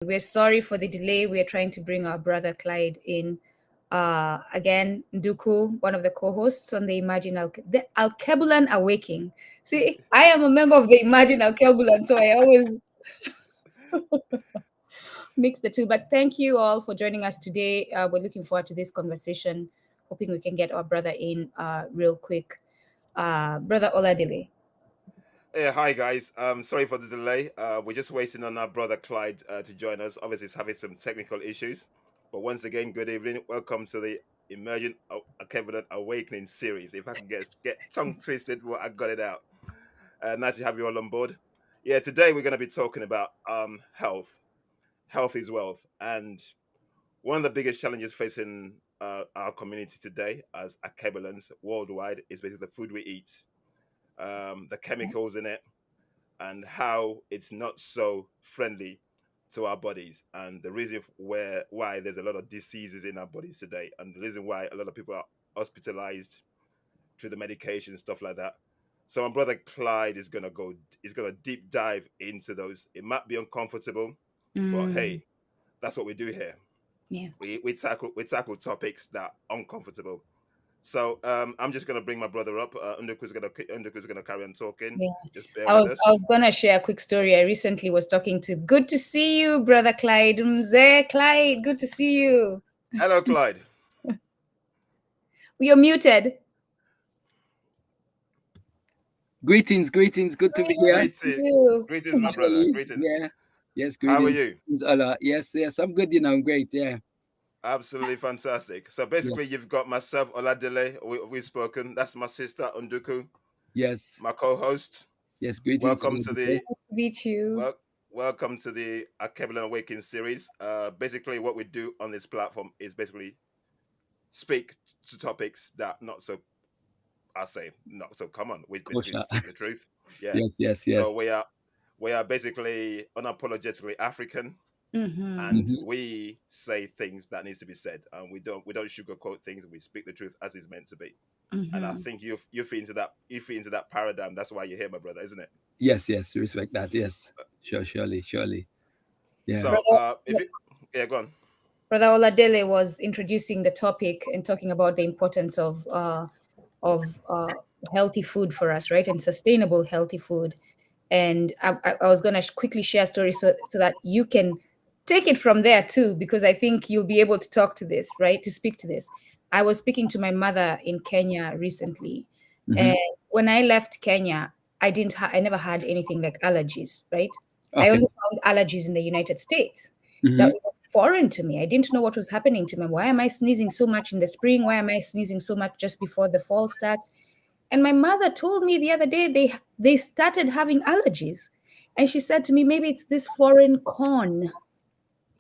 We're sorry for the delay. We're trying to bring our brother Clyde in. Again, Nduku, one of the co-hosts on the the Alkebulan Awakening. See, I am a member of the Imagine Alkebulan, so I always mix the two. But thank you all for joining us today. We're looking forward to this conversation, hoping we can get our brother in real quick. Brother Oladile. Yeah, hi guys. Sorry for the delay. We're just waiting on our brother Clyde to join us. Obviously, he's having some technical issues. But once again, good evening. Welcome to the Emergent Alkebulan Awakening series. If I can get tongue twisted, well, I got it out. Nice to have you all on board. Yeah, today we're going to be talking about health. Health is wealth, and one of the biggest challenges facing our community today as Alkebulans worldwide is basically the food we eat, the chemicals in it, and how it's not so friendly to our bodies, and the reason why there's a lot of diseases in our bodies today, and the reason why a lot of people are hospitalized through the medication, stuff like that. So my brother Clyde is gonna deep dive into those. It might be uncomfortable, but hey, that's what we do here. Yeah. We tackle topics that are uncomfortable. So I'm just gonna bring my brother up. Unduku's gonna carry on talking. Yeah. Just bear I with was I us. was gonna share a quick story. I recently was talking to good to see you, brother Clyde. Mzee Clyde, good to see you. Hello, Clyde. You're muted. Greetings. Good to be here. Greetings, You. greetings, my brother. Finally, Greetings. yeah. Yes, How are greetings. you? Allah. Yes, I'm good. I'm great. Yeah, Absolutely fantastic. So yeah. basically, you've got myself, Oladile. We've spoken. That's my sister, Unduku, Yes, my co-host. yes. Greetings. Welcome to the Meet you. well, welcome to the Alkebulan Awakening series. Basically, what we do on this platform is basically speak to topics that not so I say not so common. We basically Kosher. speak the truth. Yeah. Yes. So we are basically unapologetically African, Mm-hmm. and Hmm. we say things that needs to be said, and we don't sugarcoat things. We speak the truth as it's meant to be. And I Mm-hmm. think you fit into that paradigm. That's why you're here, my brother, isn't it? Yes. Respect that. Yes. Sure. Surely. Yeah. So Brother, if you yeah, go on. Brother Oladele was introducing the topic and talking about the importance of healthy food for us, right? And sustainable healthy food. And I was going to quickly share a story so that you can take it from there too, because I think you'll be able to talk to this, right? To speak to this. I was speaking to my mother in Kenya recently. Hmm. And when I left Kenya, I never had anything like allergies, right? I Okay. only found allergies in the United States. That Hmm. was foreign to me. I didn't know what was happening to me. Why am I sneezing so much in the spring? Why am I sneezing so much just before the fall starts? And my mother told me the other day they started having allergies. And she said to me, maybe it's this foreign corn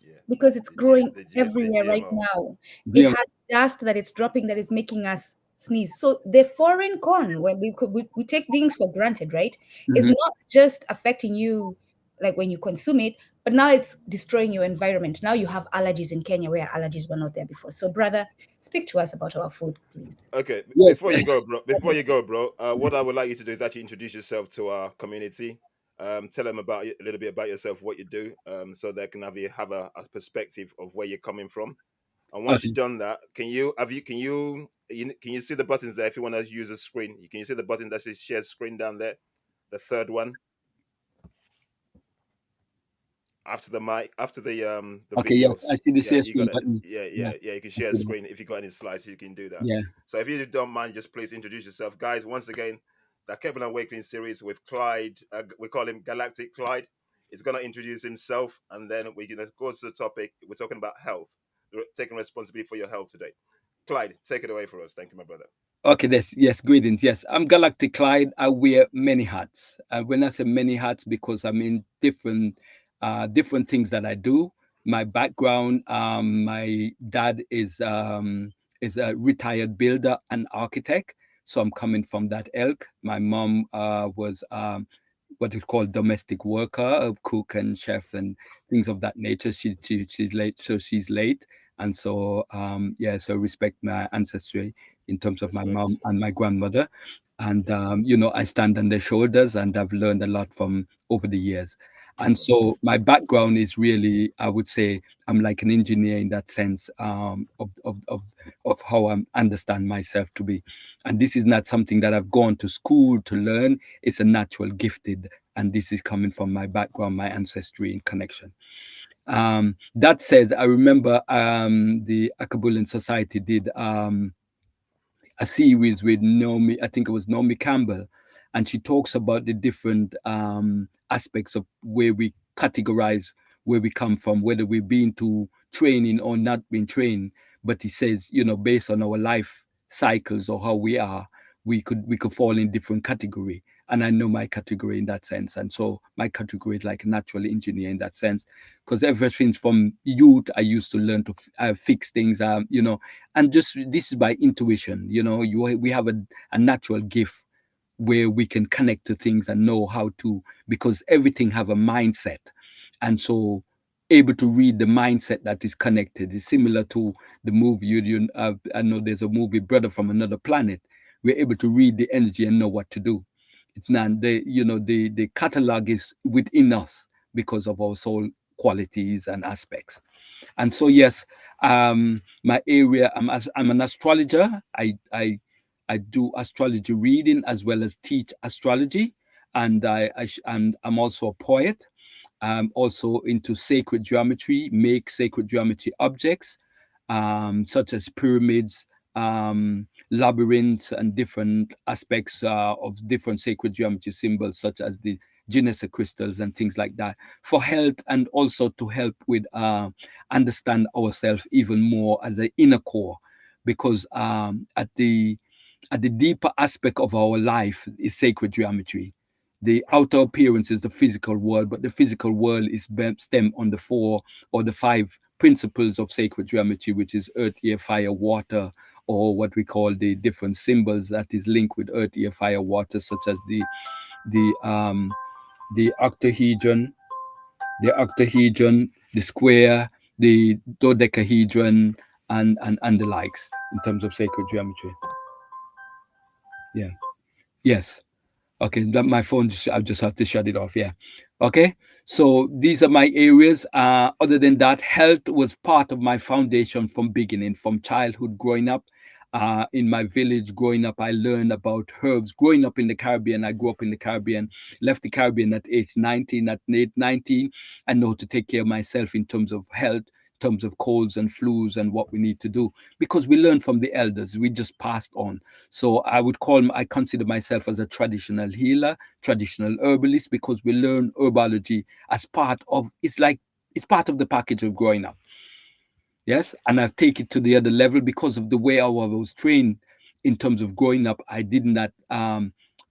Yeah, because it's the G, growing the everywhere right GMO. now. It GM. has dust that it's dropping that is making us sneeze. So the foreign corn, when we take things for granted, right, is Hmm. not just affecting you like when you consume it, but now it's destroying your environment. Now you have allergies in Kenya where allergies were not there before. So, brother, speak to us about our food, please. Okay, Yes. before you go, bro, what I would like you to do is actually introduce yourself to our community. Tell them a little bit about yourself, what you do, so they can have a perspective of where you're coming from. And once Okay. you've done that, can you see the buttons there? If you want to use a screen, can you see the button that says share screen down there, the third one after the mic, after the Okay. Yes. videos. I see the Yeah, share you got screen it. button. Yeah, Yeah. yeah, yeah. You can I share a see that. screen if you got any slides. You can do that. Yeah. So if you don't mind, just please introduce yourself, guys. Once again, the Kevin Awakening series with Clyde. We call him Galactic Clyde. He's gonna introduce himself, and then we're gonna go to the topic. We're talking about health, taking responsibility for your health today. Clyde, take it away for us. Thank you, my brother. Okay, yes, greetings. Yes, I'm Galactic Clyde. I wear many hats. When I say many hats, because I mean different things that I do. My background, my dad is a retired builder and architect, so I'm coming from that ilk. My mom was what is called domestic worker, a cook and chef and things of that nature. She's late, so she's late, and so yeah, so respect my ancestry in terms of my Respect. mom and my grandmother. And I stand on their shoulders, and I've learned a lot from over the years. And so my background is really, I would say, I'm like an engineer in that sense, of how I understand myself to be. And this is not something that I've gone to school to learn. It's a natural gifted, and this is coming from my background, my ancestry and connection. That said, I remember the Alkebulan Society did a series with Naomi, I think it was Naomi Campbell, and she talks about the different aspects of where we categorize where we come from, whether we've been to training or not been trained. But he says, you know, based on our life cycles or how we are, we could fall in different category. And I know my category in that sense. And so my category is like a natural engineer in that sense, because ever since from youth, I used to learn to fix things, you know, and just this is by intuition, you know, we have a natural gift where we can connect to things and know how to, because everything have a mindset. And so able to read the mindset that is connected is similar to the movie I know there's a movie Brother from Another Planet. We're able to read the energy and know what to do. It's not the, you know, the catalog is within us because of our soul qualities and aspects. And so yes, my area, I'm an astrologer. I do astrology reading as well as teach astrology, and I'm also a poet. I'm also into sacred geometry, make sacred geometry objects, such as pyramids, labyrinths, and different aspects of different sacred geometry symbols, such as the Genesis crystals and things like that, for health and also to help with understand ourselves even more at the inner core, because at the deeper aspect of our life is sacred geometry. The outer appearance is the physical world, but the physical world is stemmed on the four or the five principles of sacred geometry, which is earth, air, fire, water, or what we call the different symbols that is linked with earth, air, fire, water, such as the um the octahedron, the square, the dodecahedron, and the likes in terms of sacred geometry. Yeah. Yes. Okay, that my phone just I just have to shut it off. Yeah. Okay. So these are my areas. Other than that, health was part of my foundation from beginning, from childhood growing up. In my village growing up, I learned about herbs. Growing up in the Caribbean, I grew up in the Caribbean, left the Caribbean at age 19. At age 19, I know to take care of myself in terms of health, in terms of colds and flus and what we need to do, because we learned from the elders. We just passed on. So I consider myself as a traditional healer, traditional herbalist, because we learn herbology as part of, it's part of the package of growing up. Yes. And I've taken it to the other level because of the way I was trained in terms of growing up. I did not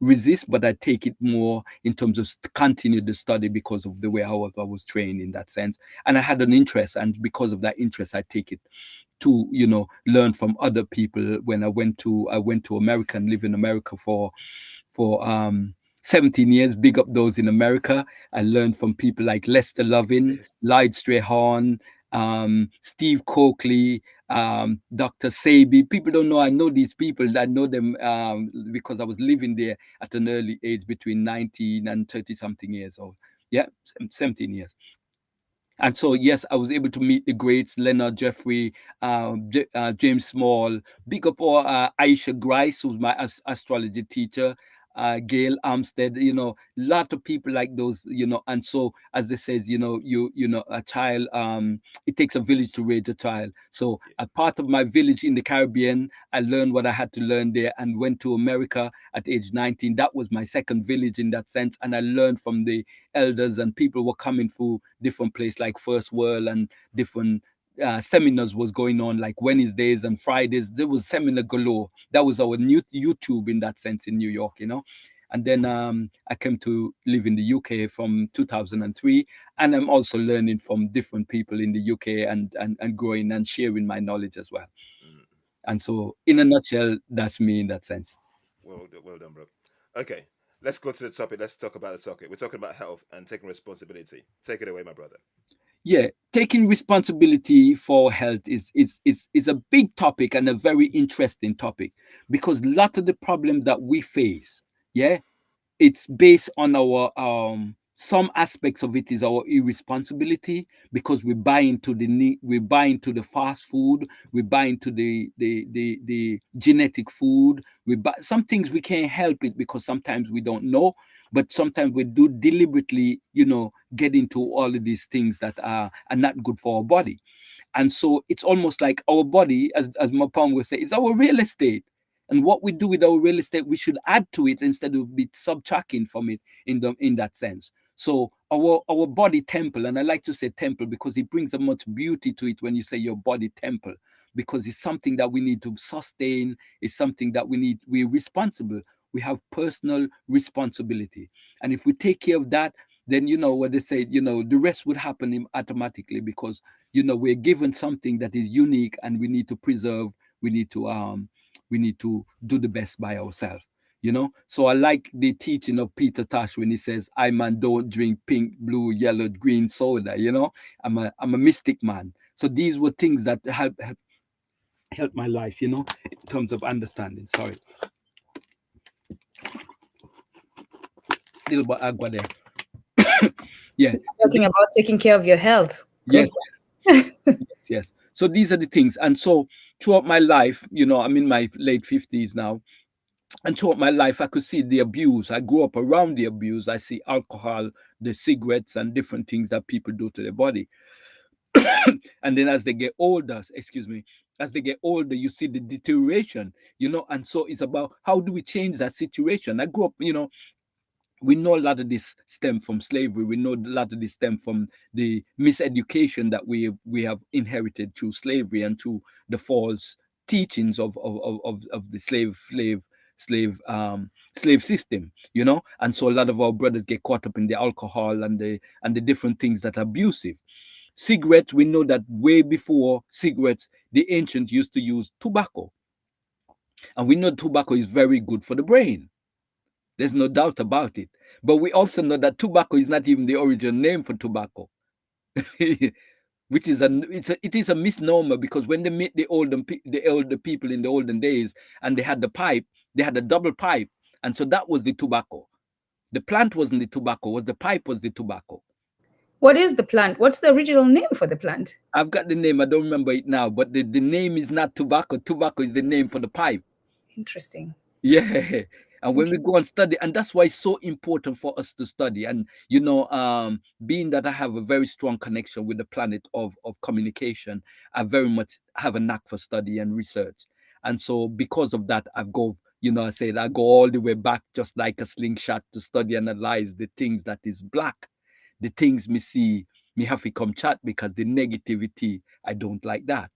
resist, but I take it more in terms of continue the study because of the way I was trained in that sense. And I had an interest, and because of that interest, I take it to, you know, learn from other people. When I went to America and live in America for 17 years. Big up those in America. I learned from people like Lester Lovin, Lloyd Strayhorn, Steve Coakley, Dr. Sabi. People don't know I know these people. I know them because I was living there at an early age, between 19 and 30 something years old. Yeah, 17 years. And so, yes, I was able to meet the greats, Leonard Jeffrey, James Small, big up all, Aisha Grice, who's my astrology teacher, Gail Armstead, you know, a lot of people like those, you know. And so, as they said, you know, a child, it takes a village to raise a child. So, Yeah. a part of my village in the Caribbean, I learned what I had to learn there and went to America at age 19. That was my second village in that sense. And I learned from the elders, and people were coming through different places like First World, and different seminars was going on like Wednesdays and Fridays. There was seminar galore. That was our new YouTube in that sense in New York, you know. And then I came to live in the UK from 2003, and I'm also learning from different people in the UK, and growing and sharing my knowledge as well. Mm. And so, in a nutshell, that's me in that sense. Well done, bro. Okay, let's go to the topic. Let's talk about the topic. We're talking about health and taking responsibility. Take it away, my brother. Yeah, taking responsibility for health is a big topic and a very interesting topic, because a lot of the problem that we face, yeah, it's based on our some aspects of it is our irresponsibility because we buy into we buy into the fast food, we buy into the genetic food. We buy some things we can't help it because sometimes we don't know, but sometimes we do deliberately, get into all of these things that are not good for our body. And so it's almost like our body, as my palm would say, is our real estate. And what we do with our real estate, we should add to it instead of be subtracting from it in that sense. So our body temple, and I like to say temple because it brings a much beauty to it when you say your body temple, because it's something that we need to sustain. It's something that we're responsible. We have personal responsibility. And if we take care of that, then what they say, the rest would happen automatically because we're given something that is unique and we need to preserve. We need to do the best by ourselves. So I like the teaching of Peter Tosh when he says, I man don't drink pink, blue, yellow, green soda. I'm a mystic man. So these were things that help my life, in terms of understanding. Sorry, little bit agua there. Yeah. So Talking about taking care of your health. Good. yes, yes. So these are the things. And so throughout my life, I'm in my late 50s now. And throughout my life, I could see the abuse. I grew up around the abuse. I see alcohol, the cigarettes, and different things that people do to their body. And then as they get older, you see the deterioration, and so it's about how do we change that situation. I grew up, we know a lot of this stem from slavery. We know a lot of this stem from the miseducation that we have inherited through slavery and through the false teachings of the slave system, and so a lot of our brothers get caught up in the alcohol and the different things that are abusive. Cigarettes, we know that way before cigarettes, the ancients used to use tobacco, and we know tobacco is very good for the brain. There's no doubt about it. But we also know that tobacco is not even the original name for tobacco, which is it is a misnomer, because when they met the older people in the olden days and they had the pipe, they had a double pipe, and so that was the tobacco. The plant wasn't the tobacco, was the pipe was the tobacco. What is the plant? What's the original name for the plant? I've got the name, I don't remember it now, but the name is not tobacco. Tobacco is the name for the pipe. Interesting. Yeah. And when we Interesting. go and study, and that's why it's so important for us to study. And being that I have a very strong connection with the planet of communication, I very much have a knack for study and research. And so because of that, I said I go all the way back, just like a slingshot, to study and analyze the things that is black, the things me see, me have to come chat, because the negativity, I don't like that,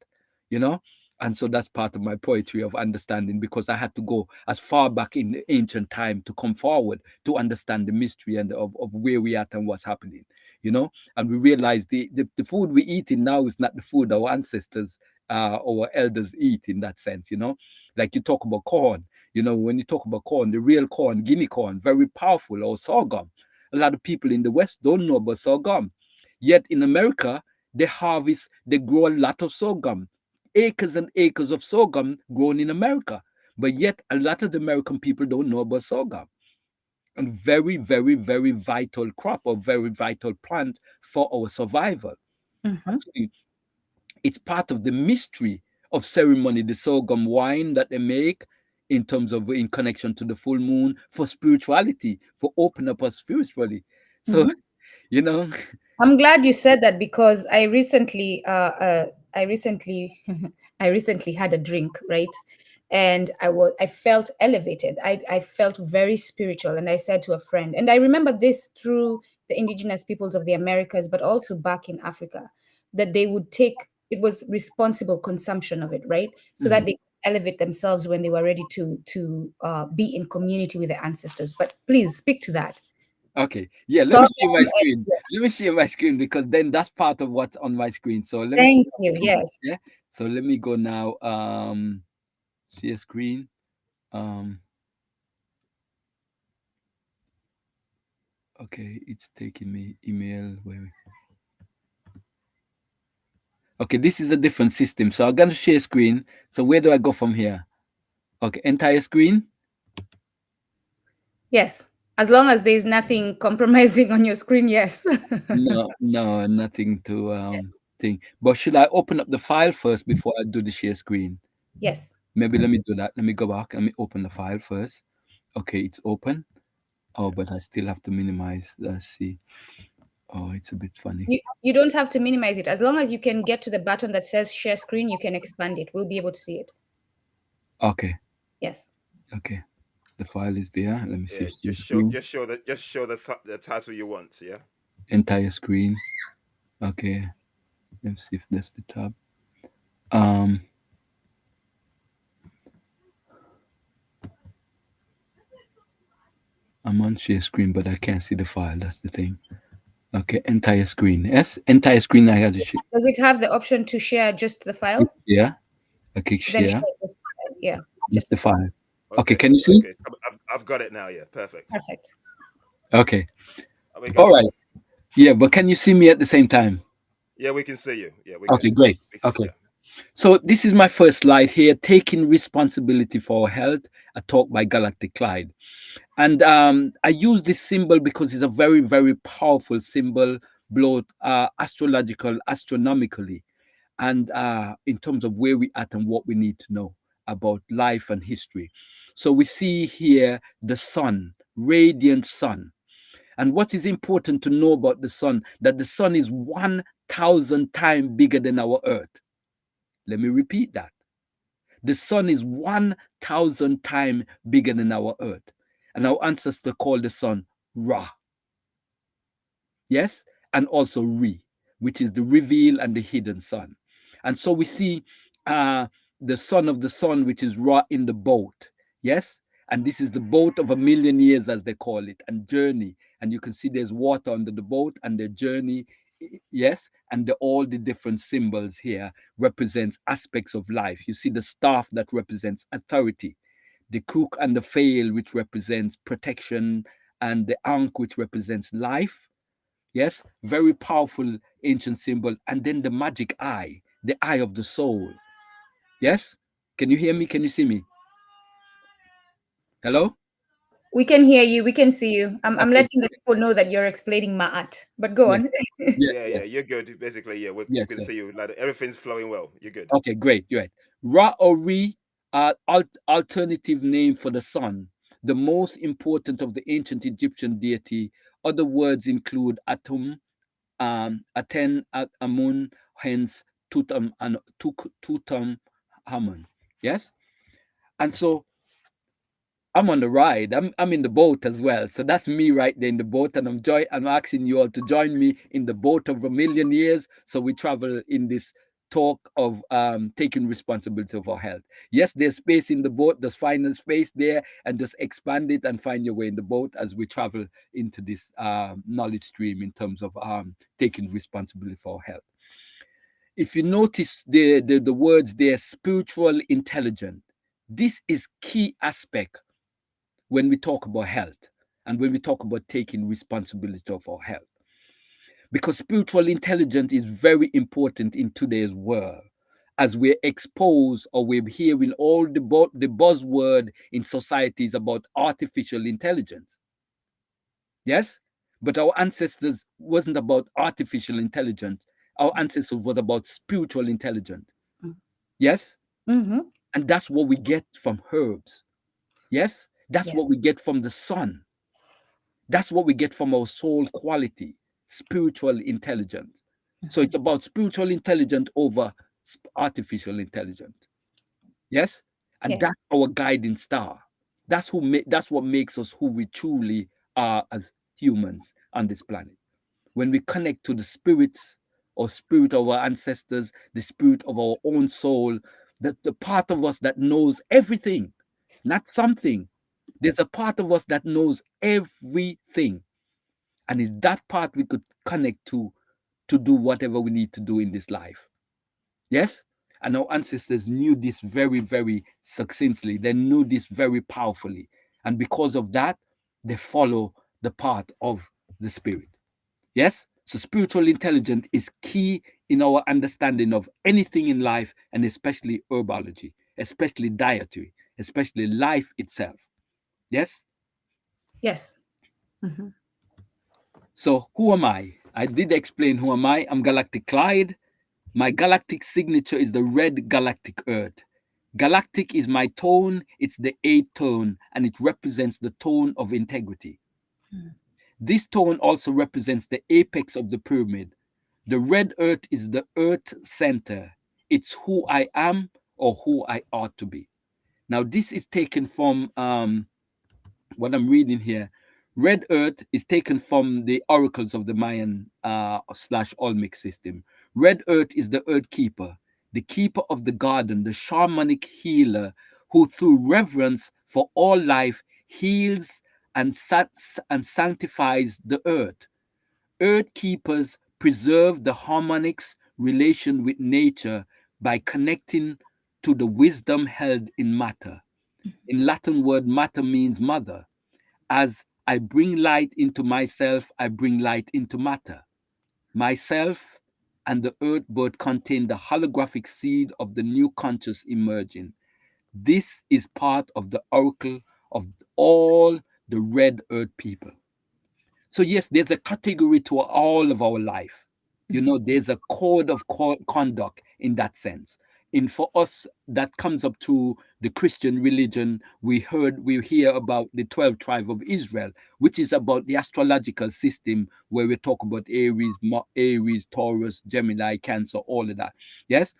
you know. And so that's part of my poetry of understanding, because I had to go as far back in the ancient time to come forward to understand the mystery and of where we are and what's happening, and we realize the food we eat in now is not the food our ancestors, our elders eat, in that sense. Like you talk about corn, when you talk about corn, the real corn, guinea corn, very powerful, or sorghum. A lot of people in the West don't know about sorghum, yet in America they grow a lot of sorghum, acres and acres of sorghum grown in America. But yet a lot of the American people don't know about sorghum. And very, very, very vital crop, or very vital plant for our survival. Mm-hmm. Actually, it's part of the mystery of ceremony, the sorghum wine that they make, in terms of in connection to the full moon, for spirituality, for open up us spiritually. So, Mm-hmm. you know, I'm glad you said that, because I recently, I recently had a drink, right? And I felt elevated. I felt very spiritual, and I said to a friend, and I remember this through the indigenous peoples of the Americas, but also back in Africa, that they would take, it was responsible consumption of it, right? So that they elevate themselves when they were ready to be in community with their ancestors. But please speak to that. okay, yeah, let me share my Sorghum screen. Let me share my screen, because then that's part of what's on my screen. So let me Thank you. Yes. yeah. So let me go now. Share screen. Okay, it's taking me email. Okay, this is a different system. So I'm gonna share screen. So where do I go from here? Okay, entire screen. Yes. As long as there's nothing compromising on your screen, yes. No, no, nothing to Yes. thing. But should I open up the file first before I do the share screen? Yes. Maybe let me do that. Let me go back. Let me open the file first. Okay, it's open. Oh, but I still have to minimize. Let's see. Oh, it's a bit funny. You don't have to minimize it. As long as you can get to the button that says share screen, you can expand it. We'll be able to see it. Okay, Yes. okay. The file is there. Let me Yeah, see. Share screen. just show the title you want. Yeah. Entire screen. Okay. Let's see if that's the tab. Um, I'm on share screen, but I can't see the file. That's the thing. Okay, entire screen. Yes, entire screen. I have to share. Does it have the option to share just the file? Yeah. I click Then share. share this file. Yeah, It's just the the file. file. Okay, Okay. can you see? Okay. I've got it now. Yeah. Perfect. Perfect. Okay. We got All it. right. Yeah, but can you see me at the same time? Yeah, we can see you. Yeah, we're good. Okay, great. Okay. Yeah. So this is my first slide here, taking responsibility for our health, a talk by Galactic Clyde. And I use this symbol because it's a very, very powerful symbol, both astrological, astronomically, and in terms of where we at and what we need to know about life and history. So we see here the sun, radiant sun. And what is important to know about the sun, that the sun is 1,000 times bigger than our earth. Let me repeat that. The sun is 1,000 times bigger than our earth. And our ancestors called the sun Ra. Yes, and also Re, which is the reveal and the hidden sun. And so we see uh, the son of the sun, which is Ra, in the boat. Yes, and this is the boat of 1,000,000 years, as they call it, and journey. And you can see there's water under the boat and the journey. Yes, and all the different symbols here represents aspects of life. You see the staff that represents authority, the crook and the fail, which represents protection, and the ankh, which represents life. Yes, very powerful ancient symbol. And then the magic eye, the eye of the soul. Yes, can you hear me? Can you see me? Hello? We can hear you. We can see you. I'm Okay. letting the people know that you're explaining Ma'at. But go on. Yes. Yes. Yeah. Yeah. Yes. You're good. Basically, yeah. We Yes. can Yes. see you. Like everything's flowing well. You're good. Okay. Great. Right. Ra or Re, alternative name for the sun, the most important of the ancient Egyptian deity. Other words include Atum, Aten, Amun, hence Tutum Hamun. Yes, and so I'm on the ride. I'm in the boat as well. So that's me right there in the boat, and I'm asking you all to join me in the boat of 1,000,000 years. So we travel in this talk of taking responsibility of our health. Yes, there's space in the boat. Just find a space there and just expand it and find your way in the boat as we travel into this knowledge stream in terms of taking responsibility for our health. If you notice the words there, spiritual intelligent. This is key aspect when we talk about health and when we talk about taking responsibility of our health. Because spiritual intelligence is very important in today's world as we're exposed or we're hearing all the buzzword in societies about artificial intelligence. Yes? But our ancestors wasn't about artificial intelligence. Our ancestors was about spiritual intelligence. Yes? Mm-hmm. And that's what we get from herbs. Yes? That's what Yes. we get from the sun. That's what we get from our soul quality, spiritual intelligence. So it's about spiritual intelligence over artificial intelligence. Yes, and Yes. that's our guiding star. That's what makes us who we truly are as humans on this planet. When we connect to the spirits or spirit of our ancestors, the spirit of our own soul, the part of us that knows everything, not something. There's a part of us that knows everything. And it's that part we could connect to do whatever we need to do in this life. Yes? And our ancestors knew this very, very succinctly. They knew this very powerfully. And because of that, they follow the path of the spirit. Yes? So spiritual intelligence is key in our understanding of anything in life, and especially herbology, especially dietary, especially life itself. Yes? Yes. Mhm. So who am I? I did explain who am I. I'm Galactic Clyde. My galactic signature is the red galactic earth. Galactic is my tone, it's the eighth tone, and it represents the tone of integrity. Mm. This tone also represents the apex of the pyramid. The red earth is the earth center. It's who I am or who I ought to be. Now, this is taken from what I'm reading here. Red Earth is taken from the oracles of the Mayan slash Olmec system. Red Earth is the Earth Keeper, the keeper of the garden, the shamanic healer who, through reverence for all life, heals and sanctifies the earth. Earth keepers preserve the harmonics relation with nature by connecting to the wisdom held in matter. In Latin word, matter means mother. As I bring light into myself, I bring light into matter. Myself and the earth both contain the holographic seed of the new conscious emerging. This is part of the oracle of all the red earth people. So, yes, there's a category to all of our life. There's a code of conduct in that sense. And for us, that comes up to the Christian religion. We hear about the 12 tribe of Israel, which is about the astrological system where we talk about Aries, Taurus, Gemini, Cancer, all of that. Yes.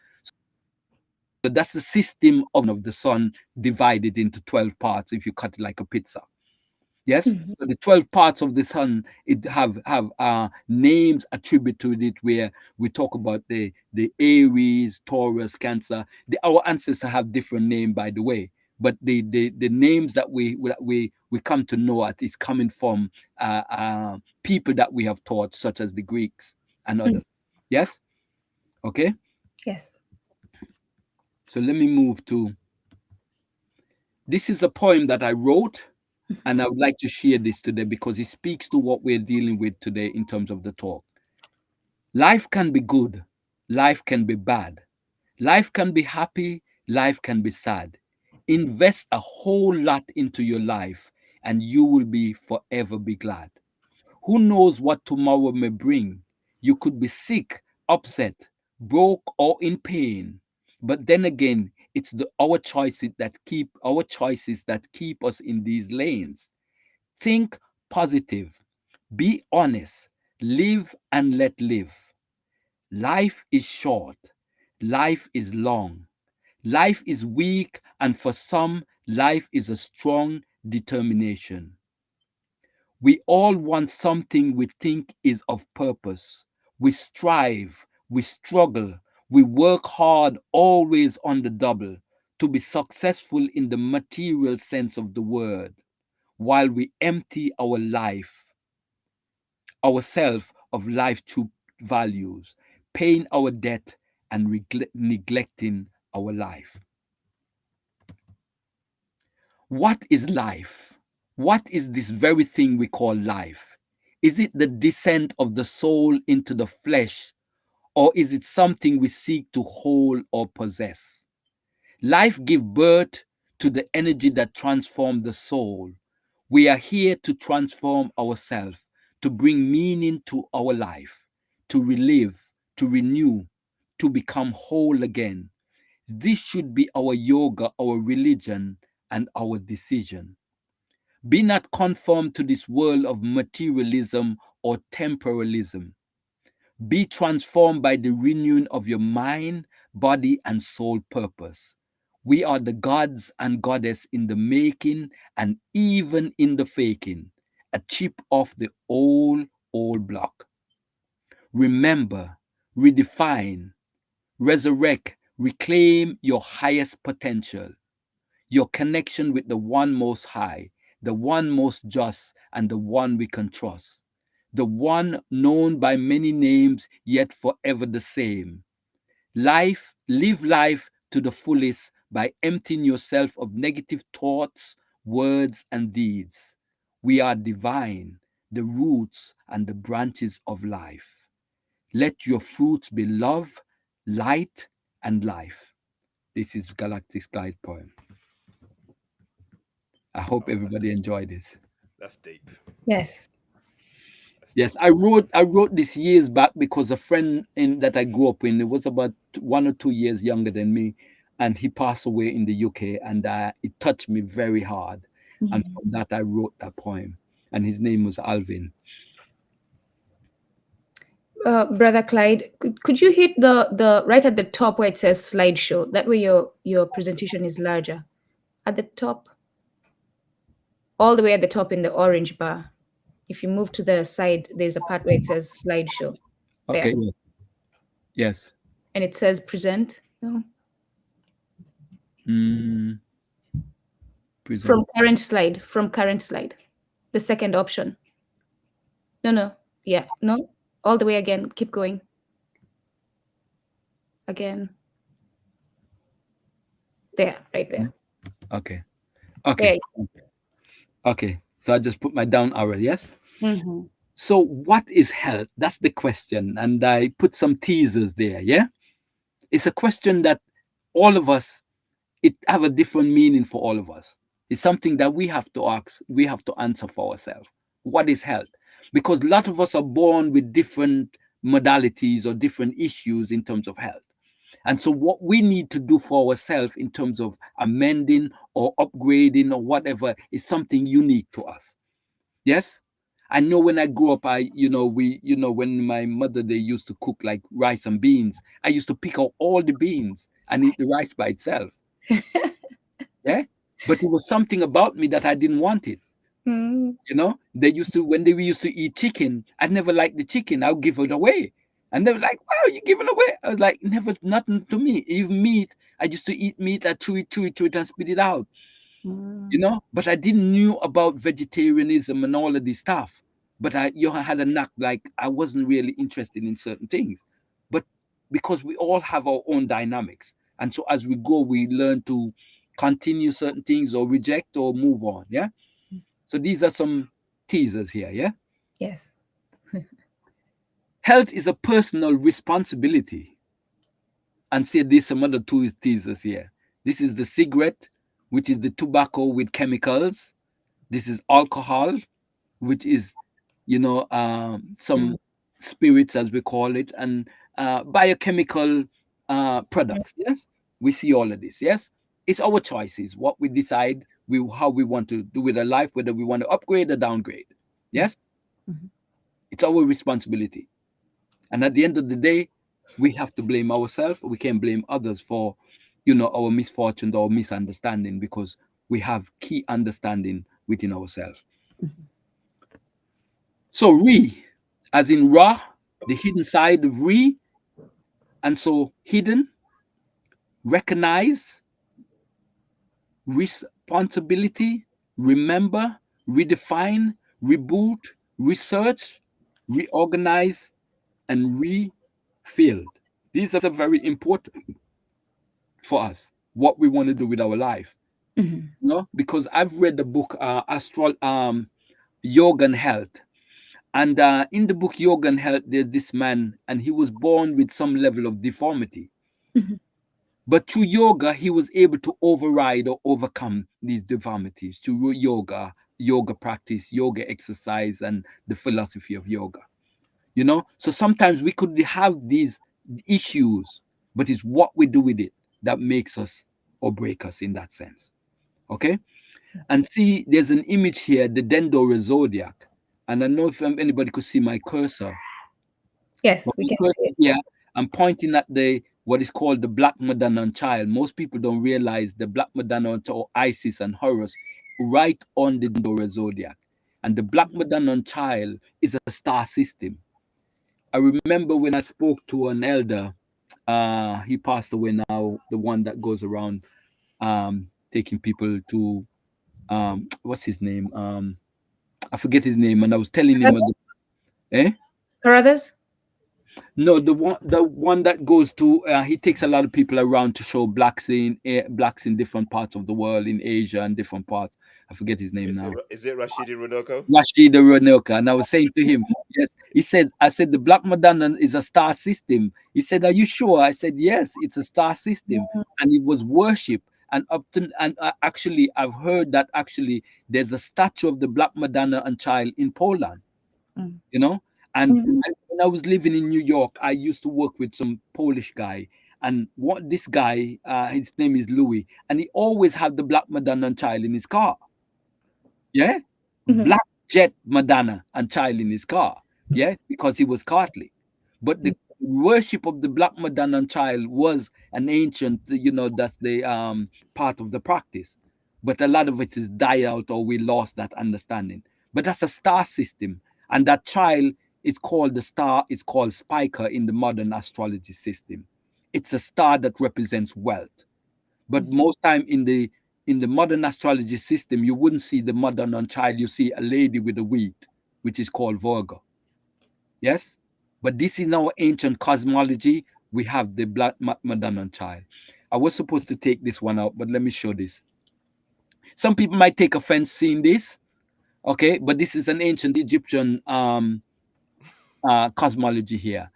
So that's the system of the sun divided into 12 parts if you cut it like a pizza. Yes, Mhm. so the 12 parts of the sun it have names attributed to it where we talk about the Aries, Taurus, Cancer. Our ancestors have different name, by the way, but the names that we come to know at is coming from people that we have taught, such as the Greeks and Mm. others. Yes, okay. Yes. So let me move to. This is a poem that I wrote. Mhm. And I would like to share this today because it speaks to what we're dealing with today in terms of the talk. Life can be good, life can be bad, life can be happy, life can be sad. Invest a whole lot into your life and you will be forever be glad. Who knows what tomorrow may bring? You could be sick, upset, broke, or in pain. But then again, it's our choices that keep us in these lanes. Think positive, be honest, live and let live. Life is short, life is long, life is weak, and for some, life is a strong determination. We all want something we think is of purpose. We strive, we struggle, we work hard, always on the double, to be successful in the material sense of the word, while we empty ourselves of life true values, paying our debt and neglecting our life. What is life? What is this very thing we call life? Is it the descent of the soul into the flesh, or is it something we seek to hold or possess? Life gives birth to the energy that transforms the soul. We are here to transform ourselves, to bring meaning to our life, to relive, to renew, to become whole again. This should be our yoga, our religion, and our decision. Be not conformed to this world of materialism or temporalism. Be transformed by the renewing of your mind, body, and soul purpose. We are the gods and goddess in the making and even in the faking, a chip off the old block. Remember, redefine, resurrect, reclaim your highest potential, your connection with the one most high, the one most just, and the one we can trust, the one known by many names, yet forever the same. Live life to the fullest by emptying yourself of negative thoughts, words, and deeds. We are divine, the roots and the branches of life. Let your fruits be love, light, and life. This is Galactic's Clyde poem. I hope Oh, everybody enjoyed this. that's deep. Yes. Yes, I wrote this years back because a friend in that I grew up in, it was about 1 or 2 years younger than me, and he passed away in the UK, and it touched me very hard. And Mhm. from that I wrote that poem, and his name was Alvin. Brother Clyde, could you hit the right at the top where it says slideshow? That way your presentation is larger. At the top, all the way at the top in the orange bar. If you move to the side, there's a part where it says slideshow. Okay, There. yes, yes. And it says present. No. Mm, From present. current slide. From current slide. The second option. No, no. Yeah. No. All the way again. Keep going. Again. There. Right there. Okay, okay, There. okay. So I just put my down arrow. Yes. Mm-hmm. So what is health? That's the question, and I put some teasers there. Yeah, it's a question that all of us, it have a different meaning for all of us. It's something that we have to ask, we have to answer for ourselves. What is health? Because a lot of us are born with different modalities or different issues in terms of health. And so, what we need to do for ourselves in terms of amending or upgrading or whatever is something unique to us. Yes. I know when I grew up, when my mother, they used to cook like rice and beans, I used to pick out all the beans and eat the rice by itself. Yeah. But it was something about me that I didn't want it. Mm. They used to, when we used to eat chicken, I never liked the chicken. I'll give it away. And they were like, wow, you giving away? I was like, never, nothing to me. Even meat, I used to eat meat, I chew it, and spit it out. Mm. But I didn't knew about vegetarianism and all of this stuff. But I had a knack, like I wasn't really interested in certain things. But because we all have our own dynamics. And so as we go, we learn to continue certain things or reject or move on. Yeah. So these are some teasers here. Yeah. Yes. Health is a personal responsibility. And see, there's some other two teasers here. This is the cigarette, which is the tobacco with chemicals. This is alcohol, which is some Mm. spirits, as we call it, and biochemical products. Yes, we see all of this. Yes, it's our choices, what we decide, how we want to do with our life, whether we want to upgrade or downgrade. Yes, Mhm. it's our responsibility, and at the end of the day, we have to blame ourselves. We can't blame others for our misfortunes or misunderstanding, because we have key understanding within ourselves. So re, as in Ra, the hidden side of re, and so hidden, recognize, responsibility, remember, redefine, reboot, research, reorganize, and refield. These are very important for us, what we want to do with our life. Mhm. Because I've read the book Astral Yoga and Health. And in the book Yoga and Health, there's this man, and he was born with some level of deformity. Mhm. But through yoga, he was able to override or overcome these deformities through yoga practice, yoga exercise, and the philosophy of yoga. So sometimes we could have these issues, but it's what we do with it that makes us or break us in that sense. Okay. And see, there's an image here, the Dendora zodiac. And I know if anybody could see my cursor. But Yes, we my can see cursor it. here, I'm pointing at the what is called the Black Madonna child. Most people don't realize the Black Madonna or Isis and Horus right on the Dendora zodiac. And the Black Madonna child is a star system. I remember when I spoke to an elder, he passed away now, the one that goes around taking people to what's his name? I forget his name, and I was telling him, eh? Carruthers? No, the one that goes to he takes a lot of people around to show blacks in different parts of the world, in Asia and different parts. I forget his name now. Is it Rashidi Runoko? Rashid Ronoka. And I was saying to him, yes, he said, I said, the Black Madonna is a star system. He said, are you sure? I said, yes, it's a star system. And it was worship. And up to, and actually, I've heard that actually there's a statue of the Black Madonna and child in Poland. Mm. you know. And Mhm. when I was living in New York, I used to work with some Polish guy, and what this guy, his name is Louis, and he always had the black Madonna and child in his car. Yeah, Mhm. black jet Madonna and child in his car. Yeah, because he was Catholic. But the worship of the black Madonna and child was an ancient, that's the part of the practice. But a lot of it is died out, or we lost that understanding. But that's a star system, and that child is called the star. It's called Spica in the modern astrology system. It's a star that represents wealth. But most time in the modern astrology system, you wouldn't see the mother and child. You see a lady with a wheat, which is called Virgo. Yes, but this is our ancient cosmology. We have the black Madonna and child. I was supposed to take this one out, but let me show this. Some people might take offense seeing this, okay? But this is an ancient Egyptian cosmology here,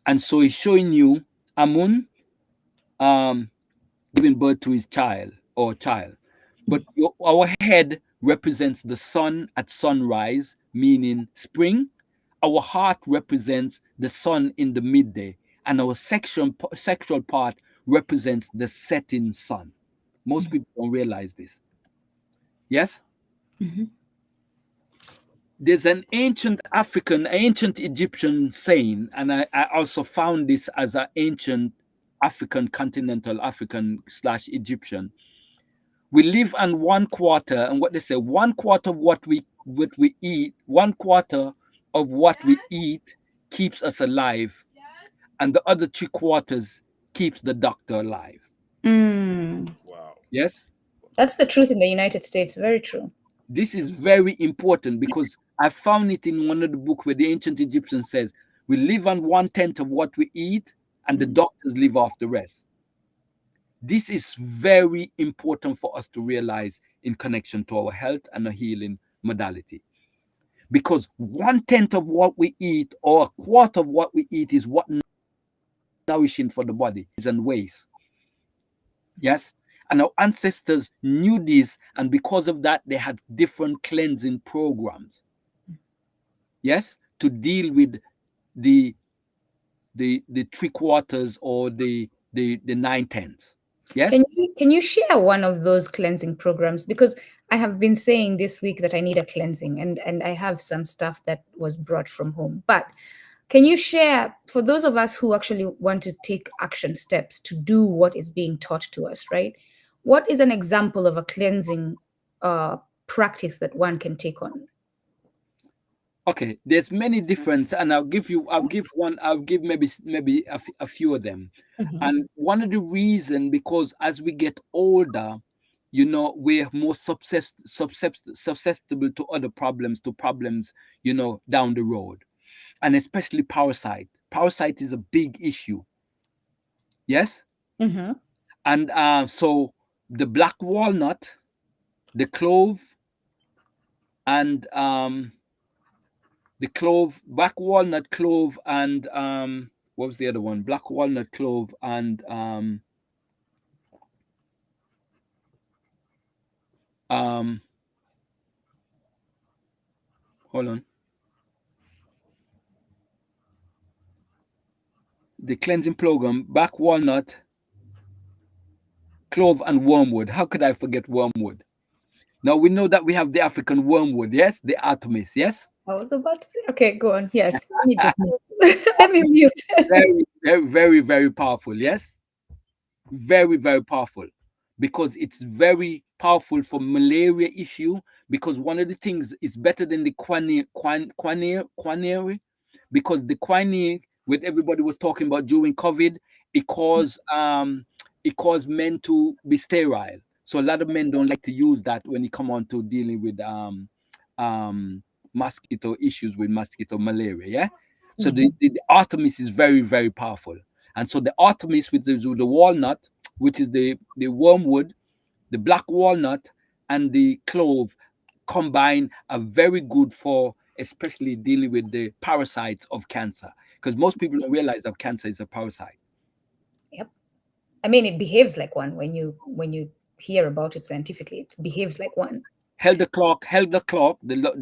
and so it's showing you Amun um, giving birth to his child or child. But our head represents the sun at sunrise, meaning spring. Our heart represents the sun in the midday, and our sexual part represents the setting sun. Most people don't realize this. Yes? Mhm. There's an ancient African, ancient Egyptian saying, and I also found this as an ancient African, continental African slash Egyptian. We live on one quarter, and what they say, one quarter of what we eat, one quarter of what we eat keeps us alive, and the other three quarters keeps the doctor alive. Mm. Wow. Yes, That's the truth in the United States. Very true. this is very important because I found it in one of the book where the ancient Egyptian says we live on 1/10 of what we eat, and the doctors live off the rest. This is very important for us to realize in connection to our health and a healing modality. Because 1/10 of what we eat or a quarter of what we eat is what nourishing for the body is and waste. Yes. And our ancestors knew this, and because of that, they had different cleansing programs. Yes, to deal with the the three quarters or the 9/10. Yes. Can you share one of those cleansing programs? Because I have been saying this week that I need a cleansing, and I have some stuff that was brought from home. But can you share for those of us who actually want to take action steps to do what is being taught to us, right? What is an example of a cleansing practice that one can take on? Okay, there's many different, and I'll give maybe a few of them. Mhm. And one of the reason, because as we get older, we're more susceptible to other problems, down the road, and especially parasite. Parasite is a big issue. Yes, Mhm. and so the black walnut, the clove, and the clove, black walnut, clove, and what was the other one? Black walnut, clove, and um, hold on. The cleansing program, black walnut, clove, and wormwood. How could I forget wormwood? Now we know that we have the African wormwood, yes, the Artemis, yes. I was about to say, okay, go on. Yes, let me just mute. Let me mute. Very, very, very, very powerful, yes. Very, very powerful, because it's very powerful for malaria issue, because one of the things is better than the quinine, because the quinine, what everybody was talking about during COVID, it caused men to be sterile. So a lot of men don't like to use that when it come on to dealing with um mosquito issues, with mosquito malaria. Yeah. So the Artemis is very, very powerful. And so the Artemis with the walnut, which is the wormwood, the black walnut, and the clove combine are very good for especially dealing with the parasites of cancer. Because most people don't realize that cancer is a parasite. Yep. I mean, it behaves like one when you hear about it scientifically. It behaves like one. Helder Clark,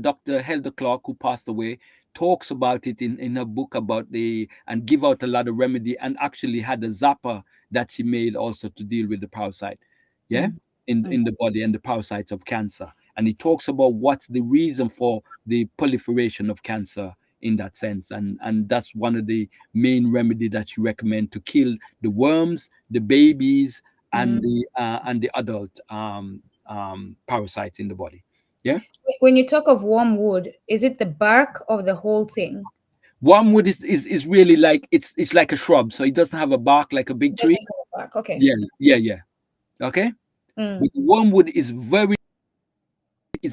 Dr. Helder Clark, who passed away, talks about it in her book about the and give out a lot of remedy, and actually had a zapper that she made also to deal with the parasite, yeah, Mm, mm, in the body and the parasites of cancer. And he talks about what's the reason for the proliferation of cancer in that sense, and that's one of the main remedy that you recommend to kill the worms, the babies, mm. and the adult parasites in the body. Yeah. When you talk of wormwood, is it the bark of the whole thing? Wormwood is really like it's like a shrub, so it doesn't have a bark like a big It doesn't tree. have a bark. Okay. Yeah, yeah, yeah. Okay. Mm, But the wormwood is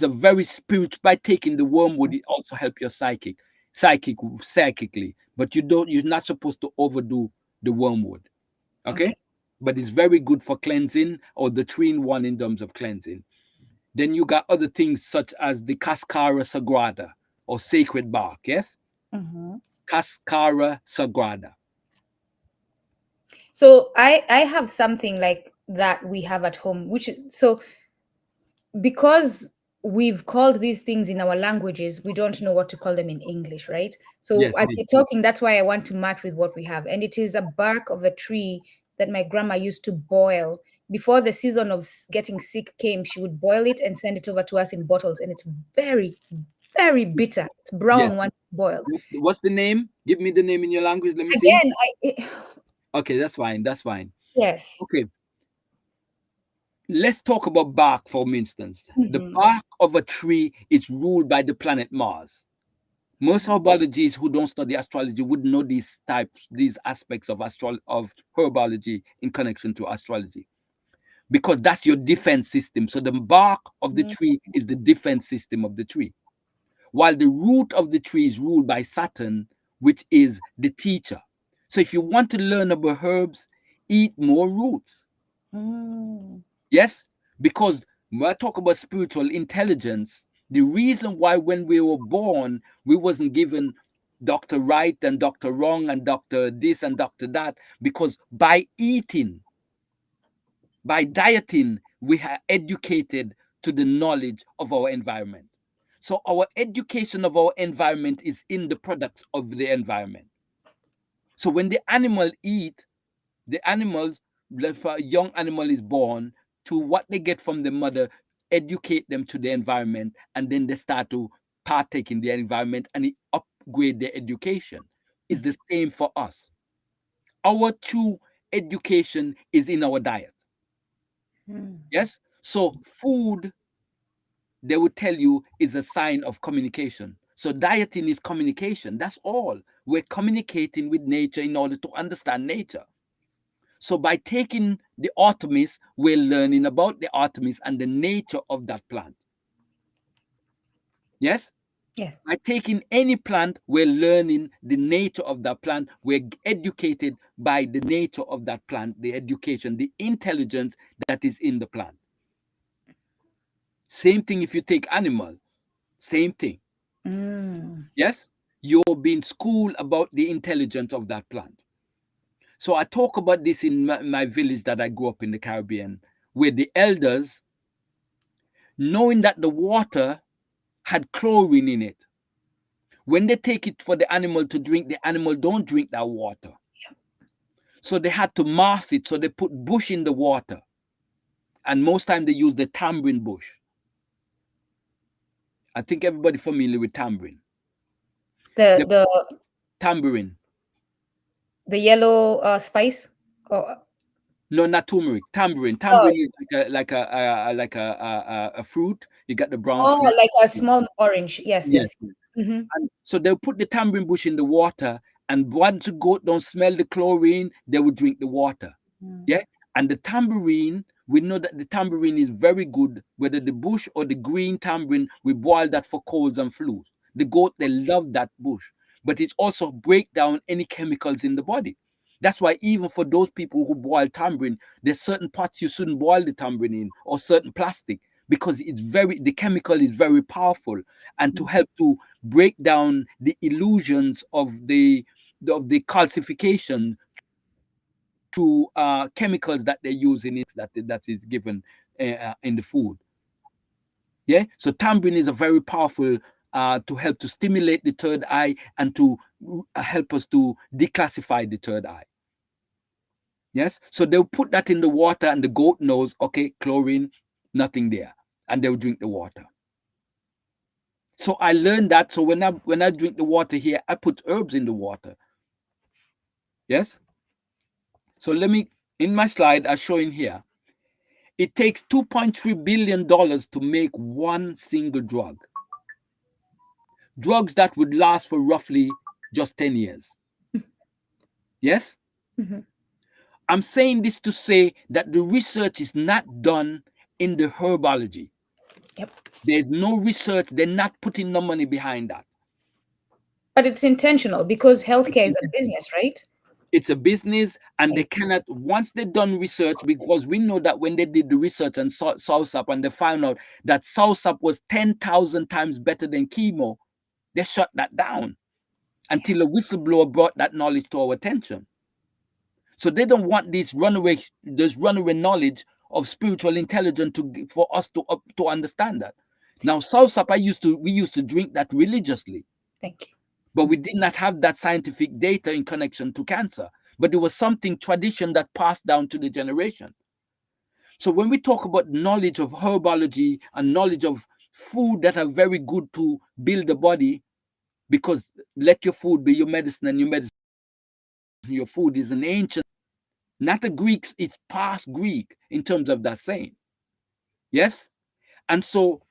a very spiritual. By taking the wormwood, it also help your psychically. But you're not supposed to overdo the wormwood. Okay. okay. But it's very good for cleansing, or the 3-in-1 in terms of cleansing. Then you got other things such as the cascara sagrada, or sacred bark. Yes, Hmm. cascara sagrada. So I have something like that we have at home, which so because we've called these things in our languages, we don't know what to call them in English, right? So Yes, as yes, you're yes. talking, that's why I want to match with what we have. And it is a bark of a tree that my grandma used to boil. Before the season of getting sick came, she would boil it and send it over to us in bottles. And it's very, very bitter. It's Yes. brown once it's boiled. What's the name? Give me the name in your language. Let me see. Again, Okay, that's fine. That's fine. yes. Okay, let's talk about bark for instance. The Mhm. bark of a tree is ruled by the planet Mars. Most herbologists who don't study astrology would know these aspects of of herbology in connection to astrology, because that's your defense system. So the bark of the Mm, tree is the defense system of the tree, while the root of the tree is ruled by Saturn, which is the teacher. So if you want to learn about herbs, eat more roots. mm, Yes, because when I talk about spiritual intelligence, the reason why when we were born, we wasn't given Dr. Right and Dr. Wrong and Dr. This and Dr. That, because by eating, by dieting, we are educated to the knowledge of our environment. So our education of our environment is in the products of the environment. So when the animal eat, the animals, if a young animal is born, to what they get from the mother, educate them to the environment, and then they start to partake in the environment and it upgrade their education. It's the same for us. Our true education is in our diet. mm, Yes. So food, they will tell you, is a sign of communication. So dieting is communication. That's all. We're communicating with nature in order to understand nature. So by taking the Artemis, we're learning about the Artemis and the nature of that plant. Yes? yes. By taking any plant, we're learning the nature of that plant. We're educated by the nature of that plant, the education, the intelligence that is in the plant. Same thing if you take animal, same thing. Mm, Yes? You're being schooled about the intelligence of that plant. So I talk about this in my village that I grew up in the Caribbean, where the elders, knowing that the water had chlorine in it, when they take it for the animal to drink, the animal don't drink that water. So they had to mask it. So they put bush in the water. And most time they use the tamarind bush. I think everybody familiar with tamarind. the The the tamarind. the yellow spice. Oh, No, not turmeric. Tamarind. oh, Tamarind is like a fruit. You got the brown oh, fruit. like a small orange. Yes, Yes, yes. yes. Mm-hmm. And so they'll put the tamarind bush in the water, and once the goat don't smell the chlorine, they will drink the water. Yeah. And the tambourine, we know that the tambourine is very good, whether the bush or the green tambourine, we boil that for colds and flus. The goat, they love that bush, but it's also break down any chemicals in the body. That's why even for those people who boil tambourine, there's certain pots you shouldn't boil the tambourine in, or certain plastic, because the chemical is very powerful, and to help to break down the illusions of the calcification to chemicals that they use in it that is given in the food. Yeah. So tamarind is a very powerful to help to stimulate the third eye and to help us to declassify the third eye. Yes, so they'll put that in the water, and the goat knows, okay, chlorine, nothing there, and they'll drink the water. So I learned that. So when I drink the water here, I put herbs in the water. Yes. So let me, in my slide, I'm showing here. It takes $2.3 billion to make one single drug. Drugs that would last for roughly just 10 years. Yes? Mm-hmm. I'm saying this to say that the research is not done in the herbology. Yep. There's no research. They're not putting no money behind that. But it's intentional because healthcare is a business, right? It's a business, and they cannot, once they've done research, because we know that when they did the research on Soursop and they found out that Soursop was 10,000 times better than chemo, they shut that down until a whistleblower brought that knowledge to our attention. So they don't want this runaway knowledge of spiritual intelligence for us to understand that. Now, Soursop, we used to drink that religiously. Thank you. But we did not have that scientific data in connection to cancer. But there was something, tradition, that passed down to the generation. So when we talk about knowledge of herbology and knowledge of food that are very good to build the body, because let your food be your medicine, and your medicine, your food, is an ancient, not a Greeks, it's past Greek in terms of that saying. Yes? And so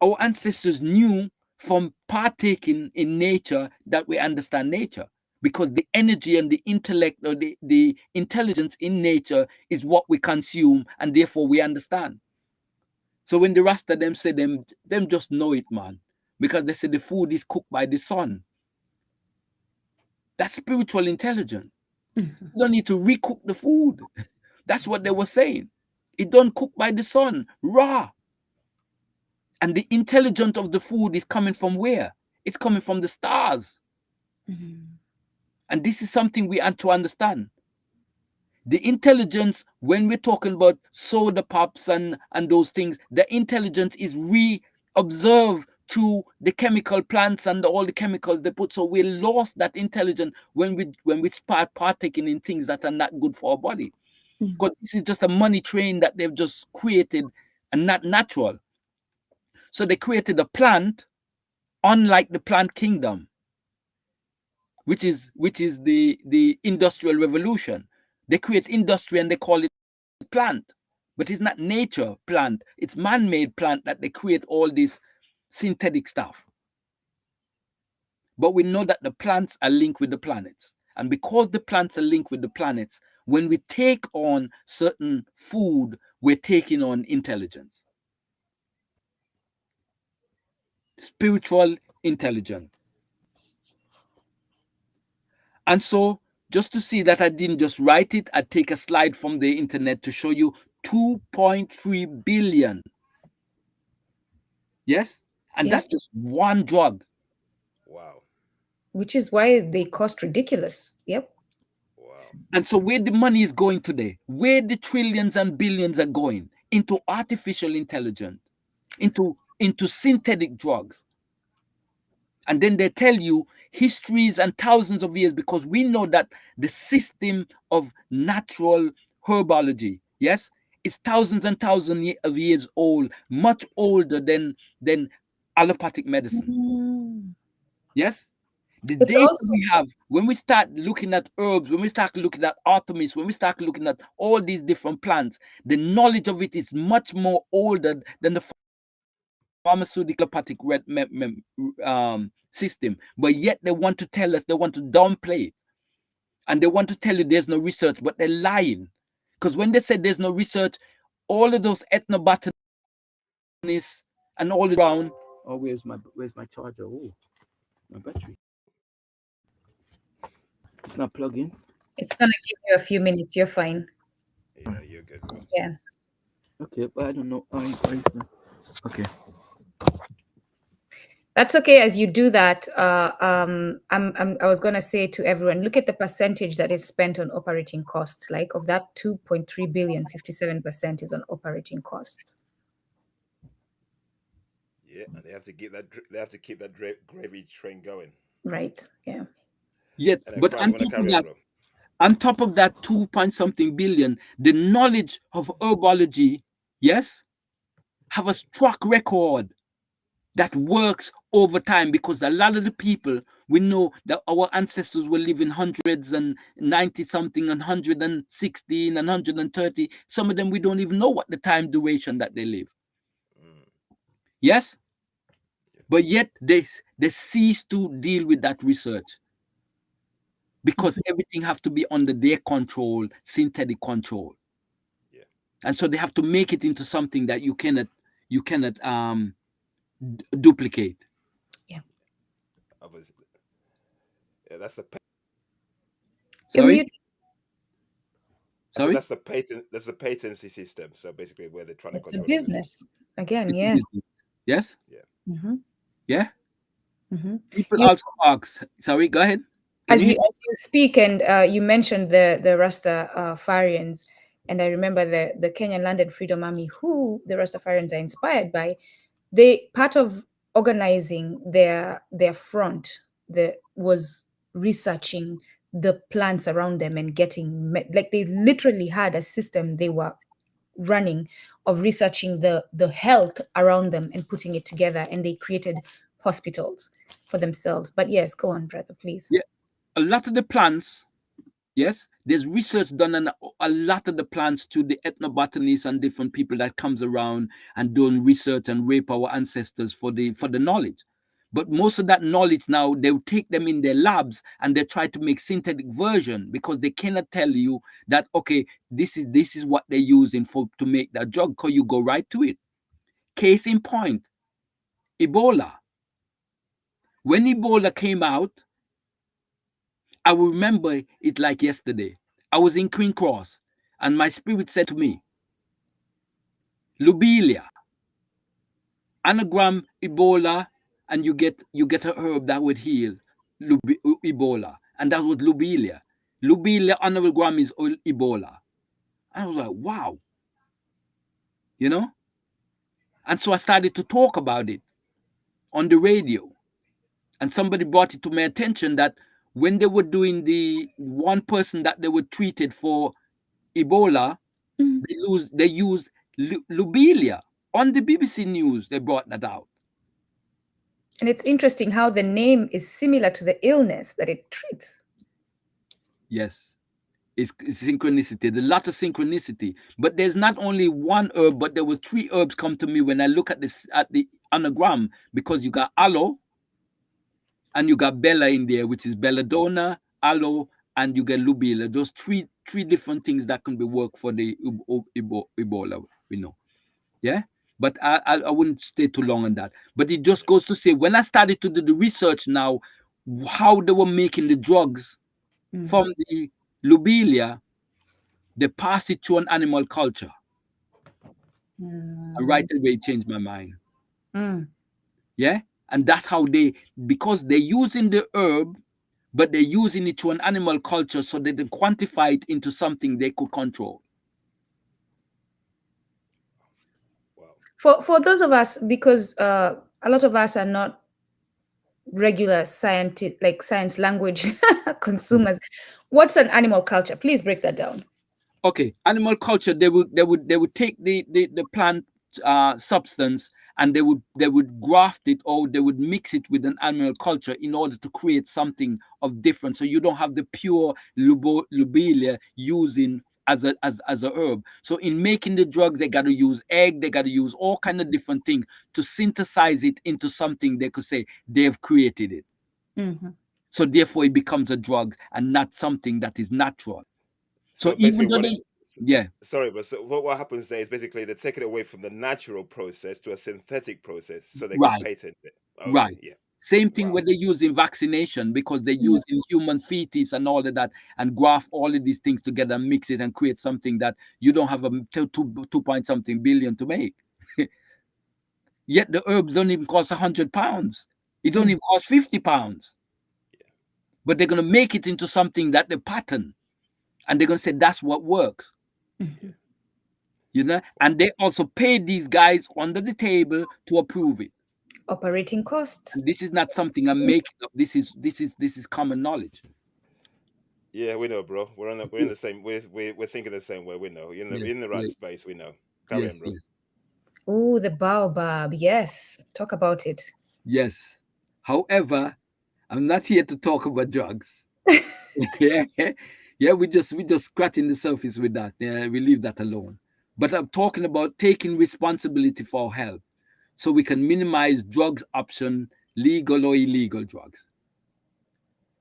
our ancestors knew from partaking in nature that we understand nature, because the energy and the intellect, or the intelligence in nature, is what we consume, and therefore we understand. So when the Rasta them say them just know it, man, because they say the food is cooked by the sun. That's spiritual intelligence. Mm-hmm. You don't need to recook the food. That's what they were saying. It don't cook by the sun, raw. And the intelligence of the food is coming from where? It's coming from the stars. Mm-hmm. And this is something we have to understand. The intelligence, when we're talking about soda pops and those things, the intelligence is re-observed through the chemical plants and all the chemicals they put. So we lost that intelligence when we start partaking in things that are not good for our body. Mm-hmm. Because this is just a money train that they've just created and not natural. So they created a plant unlike the plant kingdom, which is the industrial revolution. They create industry and they call it plant, but it's not nature plant. It's man-made plant that they create all this synthetic stuff. But we know that the plants are linked with the planets, and because the plants are linked with the planets, when we take on certain food, we're taking on intelligence, spiritual intelligence. And so, just to see that I didn't just write it, I take a slide from the internet to show you 2.3 billion. Yes? And Yeah. that's just one drug. Wow. Which is why they cost ridiculous. Yep. Wow. And so where the money is going today, where the trillions and billions are going, into artificial intelligence, into synthetic drugs. And then they tell you histories and thousands of years, because we know that the system of natural herbology, yes, is thousands and thousands of years old, much older than allopathic medicine. Mm. Yes, the It's data also we have, when we start looking at herbs, when we start looking at Artemis, when we start looking at all these different plants, the knowledge of it is much more older than the pharmaceutical allopathic system. But yet they want to tell us, they want to downplay it, and they want to tell you there's no research, but they're lying. Because when they said there's no research, all of those ethnobotanists and all around, oh, where's my charger? Oh, my battery. It's not plugging. it's gonna give you a few minutes. You're fine. Yeah, you're good, bro. Yeah. Okay, but I don't know. Okay. That's okay. As you do that, I was gonna say to everyone, look at the percentage that is spent on operating costs. Like of that 2.3 billion, 57% is on operating costs. Yeah, and they have to keep that gravy train going. Right. Yeah. Yet, And but Clyde, you want to carry on, bro? on top of that 2 point something billion, the knowledge of herbology, yes, have a track record that works over time, because a lot of the people, we know that our ancestors were living hundreds and 90 something and 116 and 130. Some of them we don't even know what the time duration that they live. Mm, Yes, yeah, but yet they cease to deal with that research, because Mhm. everything have to be under their control, synthetic control. yeah. And so they have to make it into something that you cannot duplicate. Yeah. Obviously, yeah. You're Sorry, mute. I said sorry. that's the patent. That's the patency system. So basically, where they're trying to It's a control everything. business. Again, It's a yes. business. Yes, Yeah. Hmm. yeah. Hmm. People You, also ask. Sorry, go ahead. Can you hear? as you speak, and you mentioned the Rastafarians, and I remember the Kenyan Land and Freedom Army, who the Rastafarians are inspired by. They part of organizing their front the was researching the plants around them and getting like they literally had a system they were running of researching the health around them and putting it together, and they created hospitals for themselves. But yes, go on, brother, please. Yeah, a lot of the plants. Yes, there's research done on a lot of the plants to the ethnobotanists and different people that comes around and doing research and rape our ancestors for the knowledge. But most of that knowledge now, they will take them in their labs and they try to make synthetic version, because they cannot tell you that, okay, this is what they're using for to make that drug, because you go right to it. Case in point, Ebola. When Ebola came out, I will remember it like yesterday. I was in Queen Cross, and my spirit said to me, Lubelia, anagram Ebola, and you get a herb that would heal Ebola, and that was Lubelia. Lubelia anagram is Ebola. And I was like, wow, you know. And so I started to talk about it on the radio, and somebody brought it to my attention that when they were doing the one person that they were treated for Ebola, Mhm. they use Lubelia on the BBC News. They brought that out. And it's interesting how the name is similar to the illness that it treats. Yes, it's synchronicity. There's a lot of synchronicity, but there's not only one herb, but there was 3 herbs come to me when I look at this at the anagram, because you got aloe and you got bella in there, which is belladonna, aloe, and you get Lubelia. Those three different things that can be worked for the Ebola. We know. Yeah, but I wouldn't stay too long on that. But it just goes to say, when I started to do the research now, how they were making the drugs Mm. from the lobelia, they pass it to an animal culture, and right Mm. away it changed my mind. Mm. Yeah, and that's how because they're using the herb, but they're using it to an animal culture so that they quantify it into something they could control. Wow. For those of us, because a lot of us are not regular scientific like science language consumers, what's an animal culture? Please break that down. Okay, animal culture, they would take the plant substance, and they would graft it, or they would mix it with an animal culture in order to create something of different, so you don't have the pure lobelia using as a herb. So in making the drugs, they got to use egg, they got to use all kind of different things to synthesize it into something they could say they've created it. Hmm. So therefore it becomes a drug and not something that is natural. So So basically, even though they, yeah, sorry, but so what happens there is basically they take it away from the natural process to a synthetic process so they can right, patent it. Okay, right. yeah. Same thing Wow. when they use in vaccination, because they use in human fetus and all of that, and graft all of these things together and mix it and create something that you don't have a two point something billion to make. Yet the herbs don't even cost £100. It don't Mm. even cost £50. Yeah. But they're gonna make it into something that they patent, and they're gonna say that's what works. Hmm. And they also pay these guys under the table to approve it. Operating costs. And this is not something I'm making up. This is common knowledge. Yeah, we know, bro. We're in the same. We're thinking the same way. We know. Yes, We're in the right yes, space. We know. Carry on, yes, bro. yes, Oh, the baobab. Yes. Talk about it. yes. However, I'm not here to talk about drugs. Yeah, yeah. We just scratching the surface with that. Yeah, we leave that alone. But I'm talking about taking responsibility for our health, so we can minimize drugs option, legal or illegal drugs.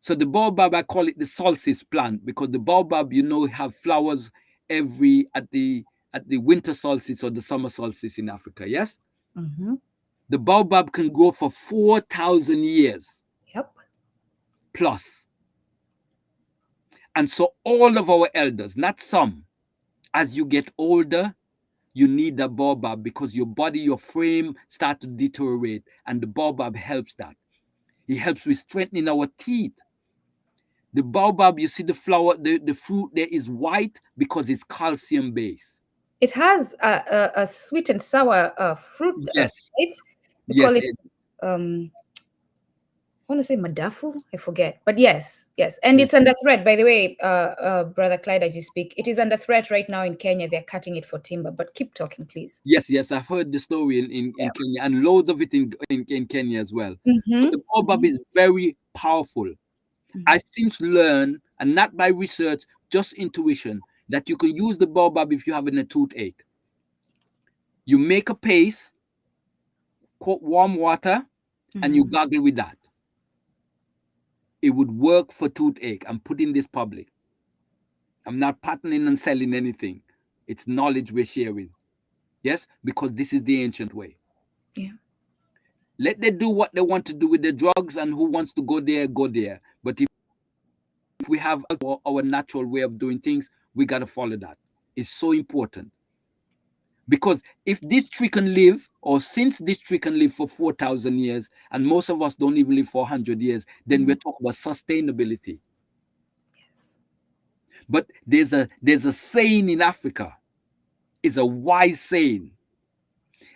So the baobab, I call it the solstice plant because the baobab, have flowers every at the winter solstice or the summer solstice in Africa. Yes, Mm-hmm. the baobab can grow for 4,000 years Yep. plus, and so all of our elders, not some, as you get older, you need the baobab because your body, your frame start to deteriorate, and the baobab helps that. It helps with strengthening our teeth. The baobab, you see the flower, the fruit there is white because it's calcium based. It has a sweet and sour fruit, Yes, right? We call yes, it, um, I want to say madafu. I forget. But yes, yes. And yes, it's under threat, by the way, Brother Clyde, as you speak. It is under threat right now in Kenya. They're cutting it for timber. But keep talking, please. yes, yes. I've heard the story in Kenya and loads of it in Kenya as well. But Mm-hmm. the baobab is very powerful. Mm-hmm. I since learned, and not by research, just intuition, that you can use the baobab if you're having a toothache. You make a paste, warm water, and you Mm-hmm. gargle with that. It would work for toothache. I'm putting this public. I'm not patenting and selling anything. It's knowledge we're sharing. Yes, because this is the ancient way. Yeah. Let them do what they want to do with the drugs, and who wants to go there, go there. But if we have our natural way of doing things, we got to follow that. It's so important. Because if this tree can live, or since this tree can live for 4,000 years, and most of us don't even live for 100 years, then we're talking about sustainability. Yes. But there's a saying in Africa, it's a wise saying,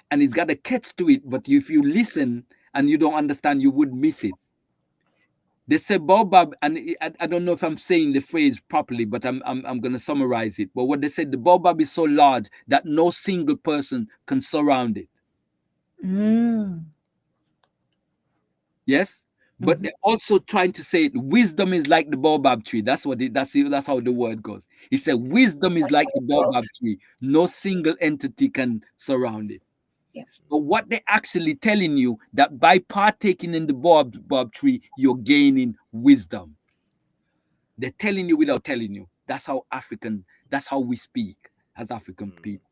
and it's got a catch to it. But if you listen and you don't understand, you would miss it. They say baobab, and I don't know if I'm saying the phrase properly, but I'm going to summarize it. But what they said, the baobab is so large that no single person can surround it. Mm. Yes, but Mm-hmm. they're also trying to say wisdom is like the baobab tree. That's how the word goes. He said wisdom is like the Well, baobab tree. No single entity can surround it. yeah. But what they're actually telling you, that by partaking in the baobab tree, you're gaining wisdom. They're telling you without telling you. That's how we speak as African Mm. people.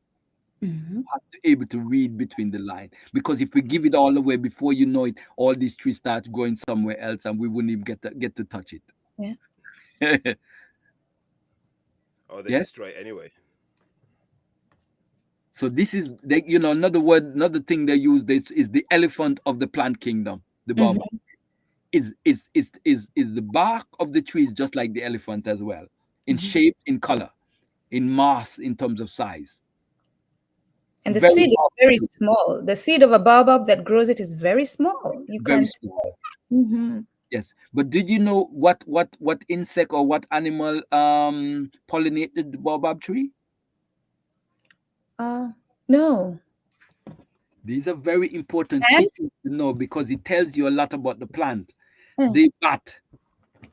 Mm-hmm. Have to able to read between the line. Because if we give it all away, before you know it, all these trees start growing somewhere else, and we wouldn't even get to touch Yeah. it. Oh, they Yes. destroy it anyway. So this is another thing they use. This is the elephant of the plant kingdom. The baobab Mm-hmm. is the bark of the tree is just like the elephant as well, in Mm-hmm. shape, in color, in mass, in terms of size. And the Very seed is powerful very tree, small. The seed of a baobab that grows it is very small. You very can't. small. Mm-hmm. Yes, but did you know what insect or what animal pollinated the baobab tree? Uh, no. These are very important key Ants? things to know because it tells you a lot about the plant. Hmm. The bat.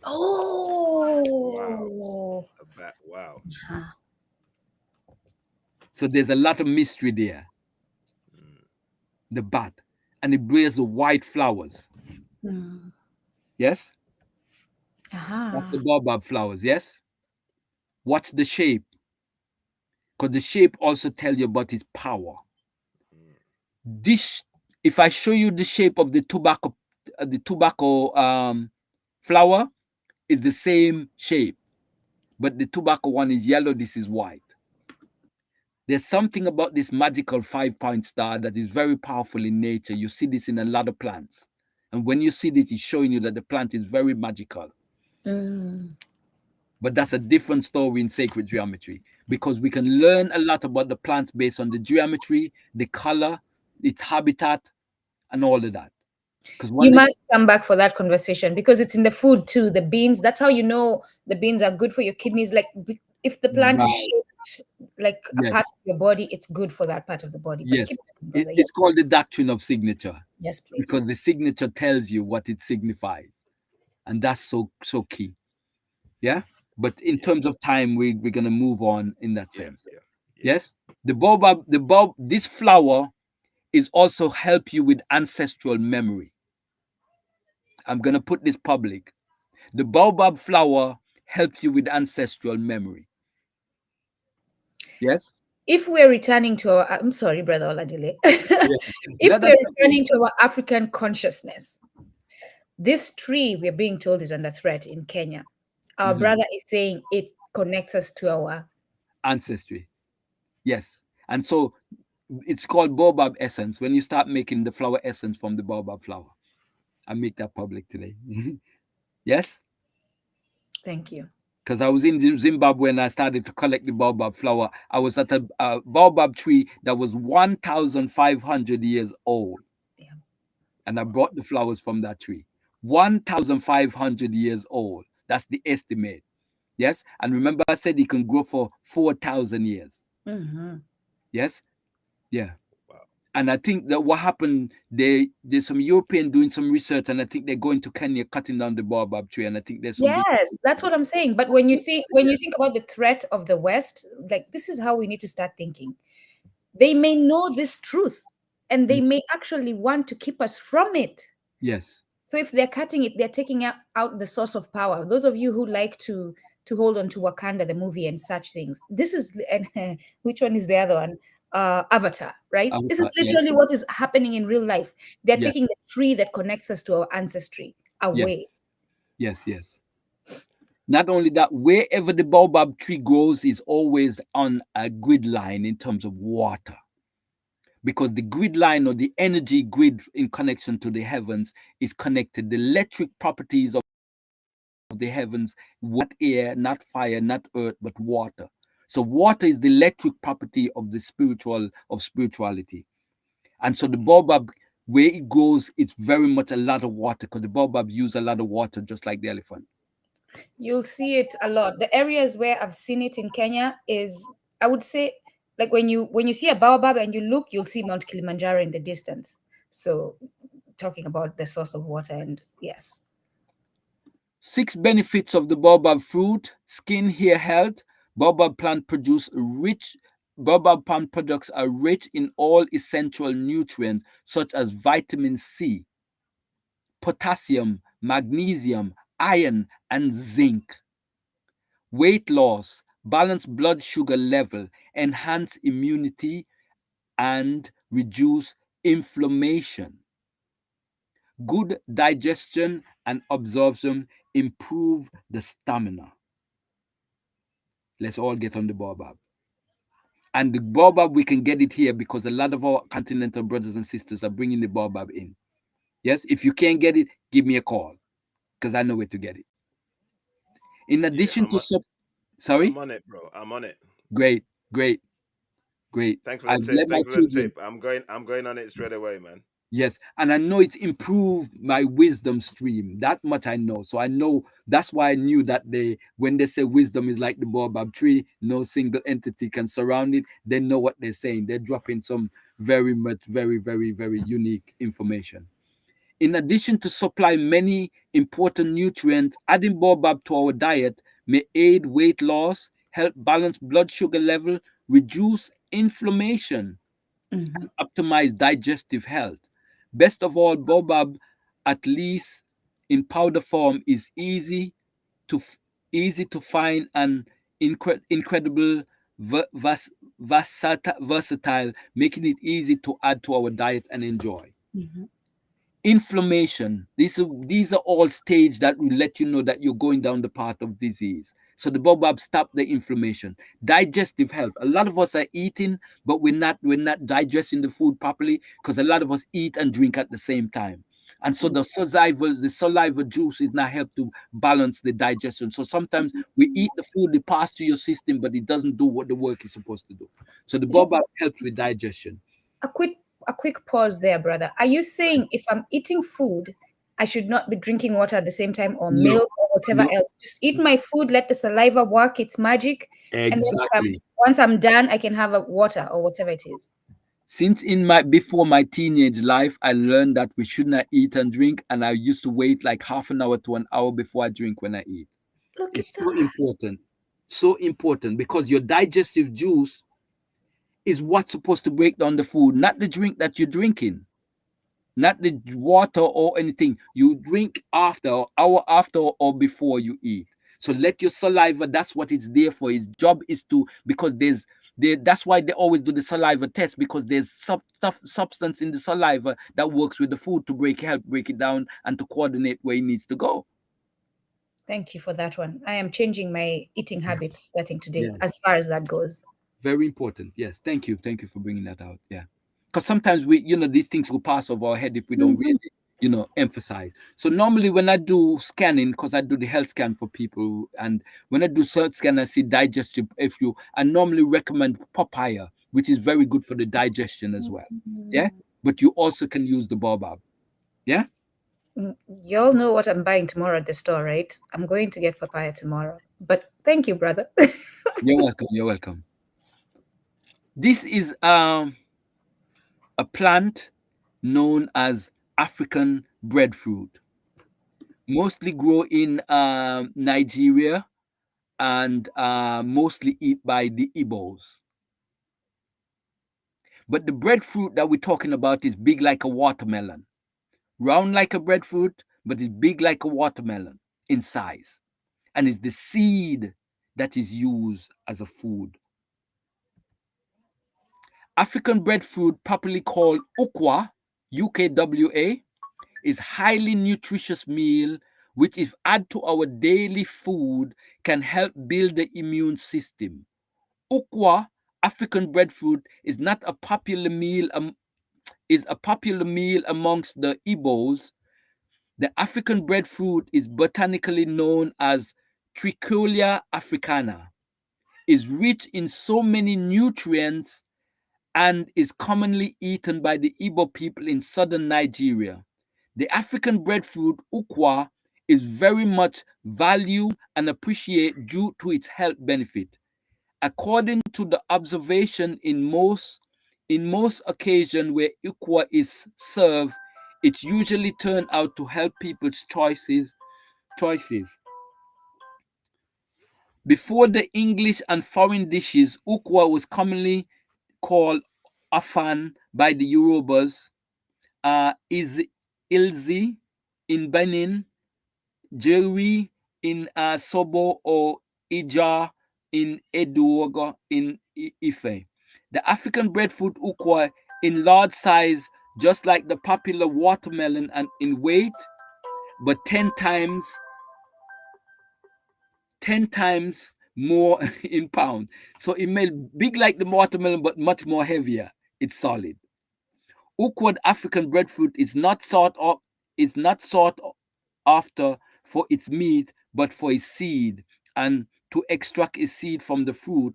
Wow. Oh. A bat. Wow. Ah. So there's a lot of mystery there. Mm. The bat, and it bears the white flowers. Mm. Yes, that's Aha. the baobab flowers. Yes. Watch the shape, because the shape also tell you about its power. Mm. This, if I show you the shape of the tobacco flower is the same shape, but the tobacco one is yellow. This is white. There's something about this magical 5-point star that is very powerful in nature. You see this in a lot of plants, and when you see this, it's showing you that the plant is very magical. Mm. But that's a different story in sacred geometry, because we can learn a lot about the plants based on the geometry, the color, its habitat, and all of that. Because You one day, must come back for that conversation because it's in the food too. The beans, that's how you know the beans are good for your kidneys. Like if the plant is right? shaped like a part Yes, of your body, it's good for that part of the body. But yes. keep talking, brother. Yes, It's called the doctrine of signature yes, please. because the signature tells you what it signifies, and that's so key. Yeah. But in Yeah, terms of time, we're gonna move on in that yeah, sense. yeah, yeah. Yes. The bulb, this flower is also help you with ancestral memory. I'm gonna put this public. The baobab flower helps you with ancestral memory. Yes. If we're returning to our, I'm sorry, brother Oladile. Yeah. If No, we're that's okay. returning to our African consciousness, this tree we're being told is under threat in Kenya. Our Mhm. brother is saying it connects us to our. Ancestry. Yes. And so it's called baobab essence when you start making the flower essence from the baobab flower. I make that public today. Yes. Thank you. Because I was in Zimbabwe and I started to collect the baobab flower. I was at a baobab tree that was 1,500 years old, Yeah. and I brought the flowers from that tree. 1,500 years old. That's the estimate. Yes. And remember, I said it can grow for 4,000 years. Hmm. Yes. Yeah. Wow. And I think that what happened, there's some European doing some research, and I think they're going to Kenya cutting down the baobab tree, and I think there's some big. Yes, that's what I'm saying. But when you think about the threat of the West, like this is how we need to start thinking. They may know this truth and they may actually want to keep us from it. Yes. So if they're cutting it, they're taking out the source of power. Those of you who like to hold on to Wakanda, the movie, and such things. This is and which one is the other one? Avatar, right? This is Yes. literally what is happening in real life. They're Yes. taking the tree that connects us to our ancestry Yes. away. Yes. Yes. Not only that, wherever the baobab tree grows is always on a grid line in terms of water, because the grid line or the energy grid in connection to the heavens is connected. The electric properties of the heavens, not air, not fire, not earth, but water. So water is the electric property of the spirituality. And so the baobab, where it goes, it's very much a lot of water because the baobab use a lot of water, just like the elephant. You'll see it a lot. The areas where I've seen it in Kenya is, I would say, like when you see a baobab and you look, you'll see Mount Kilimanjaro in the distance. So talking about the source of water, and yes. 6 benefits of the baobab fruit: skin, hair health. Baobab plant produce rich. Baobab plant products are rich in all essential nutrients such as vitamin C, potassium, magnesium, iron, and zinc. Weight loss, balance blood sugar level, enhance immunity, and reduce inflammation. Good digestion and absorption, improve the stamina. Let's all get on the baobab. And the baobab, we can get it here because a lot of our continental brothers and sisters are bringing the baobab in. Yes, if you can't get it, give me a call because I know where to get it. In Yeah, addition to I'm sorry, on it, bro. I'm on it. great, great, great. Thanks for the I've tip. let my Thanks for the children. tip. I'm going on it straight away, man. Yes, and I know it's improved my wisdom stream. That much I know. So I know that's why I knew that when they say wisdom is like the baobab tree, no single entity can surround it. They know what they're saying. They're dropping some very much, very, very, very unique information. In addition to supply many important nutrients, adding baobab to our diet may aid weight loss, help balance blood sugar level, reduce inflammation, Mhm. optimize digestive health. Best of all, baobab, at least in powder form, is to easy to find and incredible versatile, making it easy to add to our diet and enjoy. Mhm. Inflammation, these are all stages that will let you know that you're going down the path of disease. So the baobab stop the inflammation. Digestive health, a lot of us are eating but we're not digesting the food properly because a lot of us eat and drink at the same time, and so the saliva juice is not help to balance the digestion. So sometimes we eat the food, it passes to your system, but it doesn't do what the work is supposed to do. So the Just baobab helps with digestion. a quick a quick pause there, brother. Are you saying if I'm eating food, I should not be drinking water at the same time, or No, milk or whatever no, else? Just eat my food, let the saliva work its magic, and then exactly. once I'm done, I can have a water or whatever it is. Since in my before my teenage life, I learned that we should not eat and drink, and I used to wait like half an hour to an hour before I drink when I eat. Look at It's so that. important, so important because your digestive juice is what's supposed to break down the food, not the drink that you're drinking, not the water or anything. You drink after, or hour after, or before you eat. So let your saliva. That's what it's there for. Its job is to because that's why they always do the saliva test because there's substance in the saliva that works with the food to help break it down and to coordinate where it needs to go. Thank you for that one. I am changing my eating habits starting today, Yeah. as far as that goes. Very important. Yes. Thank you for bringing that out. Yeah. Because sometimes these things will pass over our head if we don't really, Mhm. emphasize. So normally when I do scanning, because I do the health scan for people, and when I do search scan, I see digestive issue. I normally recommend papaya, which is very good for the digestion as well. Yeah. But you also can use the baobab. Yeah. Y'all know what I'm buying tomorrow at the store, right? I'm going to get papaya tomorrow. But thank you, brother. You're welcome. You're welcome. This is a plant known as African breadfruit, mostly grow in Nigeria and mostly eat by the Igbos. But the breadfruit that we're talking about is big like a watermelon, round like a breadfruit, but it's big like a watermelon in size. And it's the seed that is used as a food. African breadfruit, popularly called ukwa, UKWA, is highly nutritious meal which if add to our daily food can help build the immune system. Ukwa, African breadfruit, is not a popular meal is a popular meal amongst the Igbos. The African breadfruit is botanically known as Trichulia africana, is rich in so many nutrients and is commonly eaten by the Igbo people in southern Nigeria. The African breadfruit ukwa is very much valued and appreciated due to its health benefit. According to the observation in most occasions where ukwa is served, it's usually turned out to help people's choices. Before the English and foreign dishes, ukwa was commonly called afan by the Yorubas, is ilzi in Benin, Jerry in Sobo, or Ija in Eduogo in Ife. The African breadfruit ukwa in large size, just like the popular watermelon, and in weight, but 10 times more in pound. So it may big like the watermelon, but much more heavier. It's solid. Awkward African breadfruit is not sought after for its meat, but for its seed. And to extract its seed from the fruit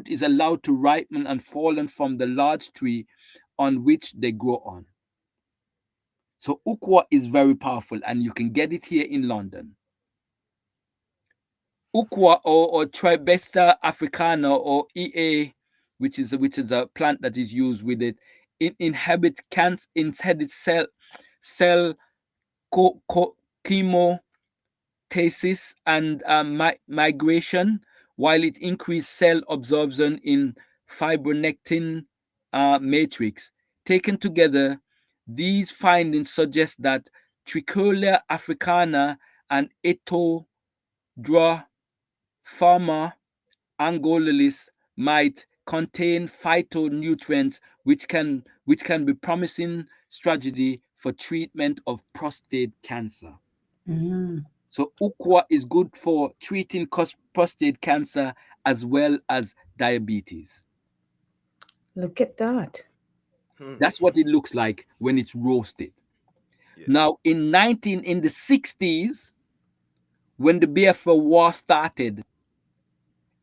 is allowed to ripen and fallen from the large tree on which they grow on. So ukwa is very powerful, and you can get it here in London. Ukwa or Tribesta africana or EA, which is a plant that is used with it, it inhabit cell chemotaxis and migration, while it increased cell absorption in fibronectin matrix. Taken together, these findings suggest that Tricholia africana and Etodrapharma angularis might contain phytonutrients which can be promising strategy for treatment of prostate cancer. Mm, So ukwa is good for treating prostate cancer as well as diabetes. look at that. Hmm. That's what it looks like when it's roasted. Yeah. Now in the 60s, when the BFO war started,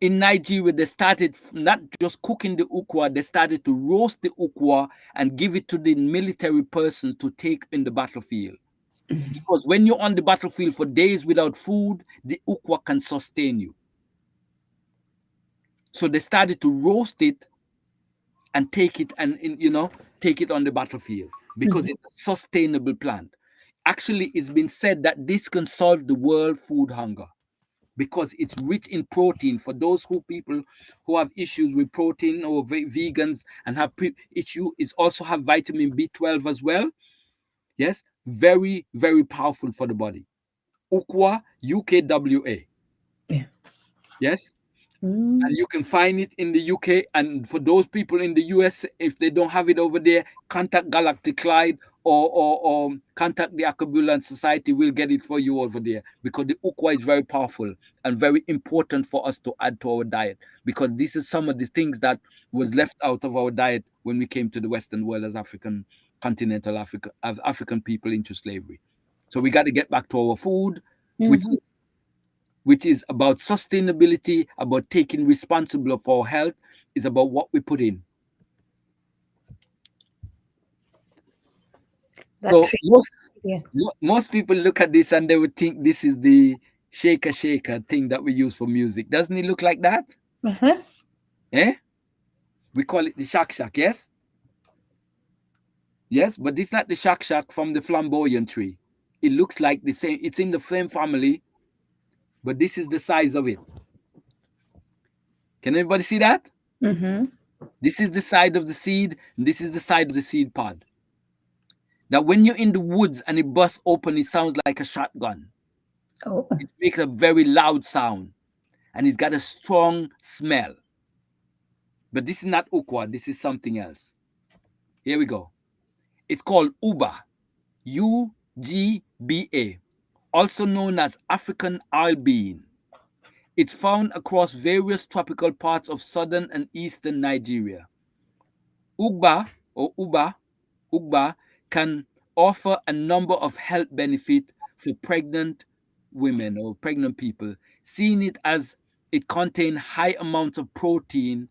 In Nigeria, they started not just cooking the ukwa, they started to roast the ukwa and give it to the military persons to take in the battlefield. Because when you're on the battlefield for days without food, the ukwa can sustain you. So they started to roast it and take it and take it on the battlefield because it's a sustainable plant. Actually, it's been said that this can solve the world food hunger because it's rich in protein. For those people who have issues with protein or vegans and have issue, is also have vitamin B12 as well. Yes, very very powerful for the body. Ukwa, UKWA. Yeah. Yes, Mm. and you can find it in the UK. And for those people in the US, if they don't have it over there, contact Galactic Clyde or contact the Alkebulan Society. We'll get it for you over there because the ukwa is very powerful and very important for us to add to our diet because this is some of the things that was left out of our diet when we came to the Western world as continental Africa, as African people into slavery. So we got to get back to our food, which Mhm. is about sustainability, about taking responsibility for our health, is about what we put in. That So tree. Yeah. most people look at this and they would think this is the shaker shaker thing that we use for music. Doesn't it look like that? Uh-huh. Eh? We call it the shak shak, yes? Yes, but this is not the shak shak from the flamboyant tree. It looks like the same, it's in the same family, but this is the size of it. Can anybody see that? Mm-hmm. This is the side of the seed, and this is the side of the seed pod. That when you're in the woods and it busts open, it sounds like a shotgun. Oh. It makes a very loud sound and it's got a strong smell. But this is not ukwa, this is something else. Here we go. It's called uba, UGBA, also known as African oil bean. It's found across various tropical parts of southern and eastern Nigeria. Ugba or Ugba can offer a number of health benefits for pregnant women or pregnant people, seeing it as it contains high amounts of protein,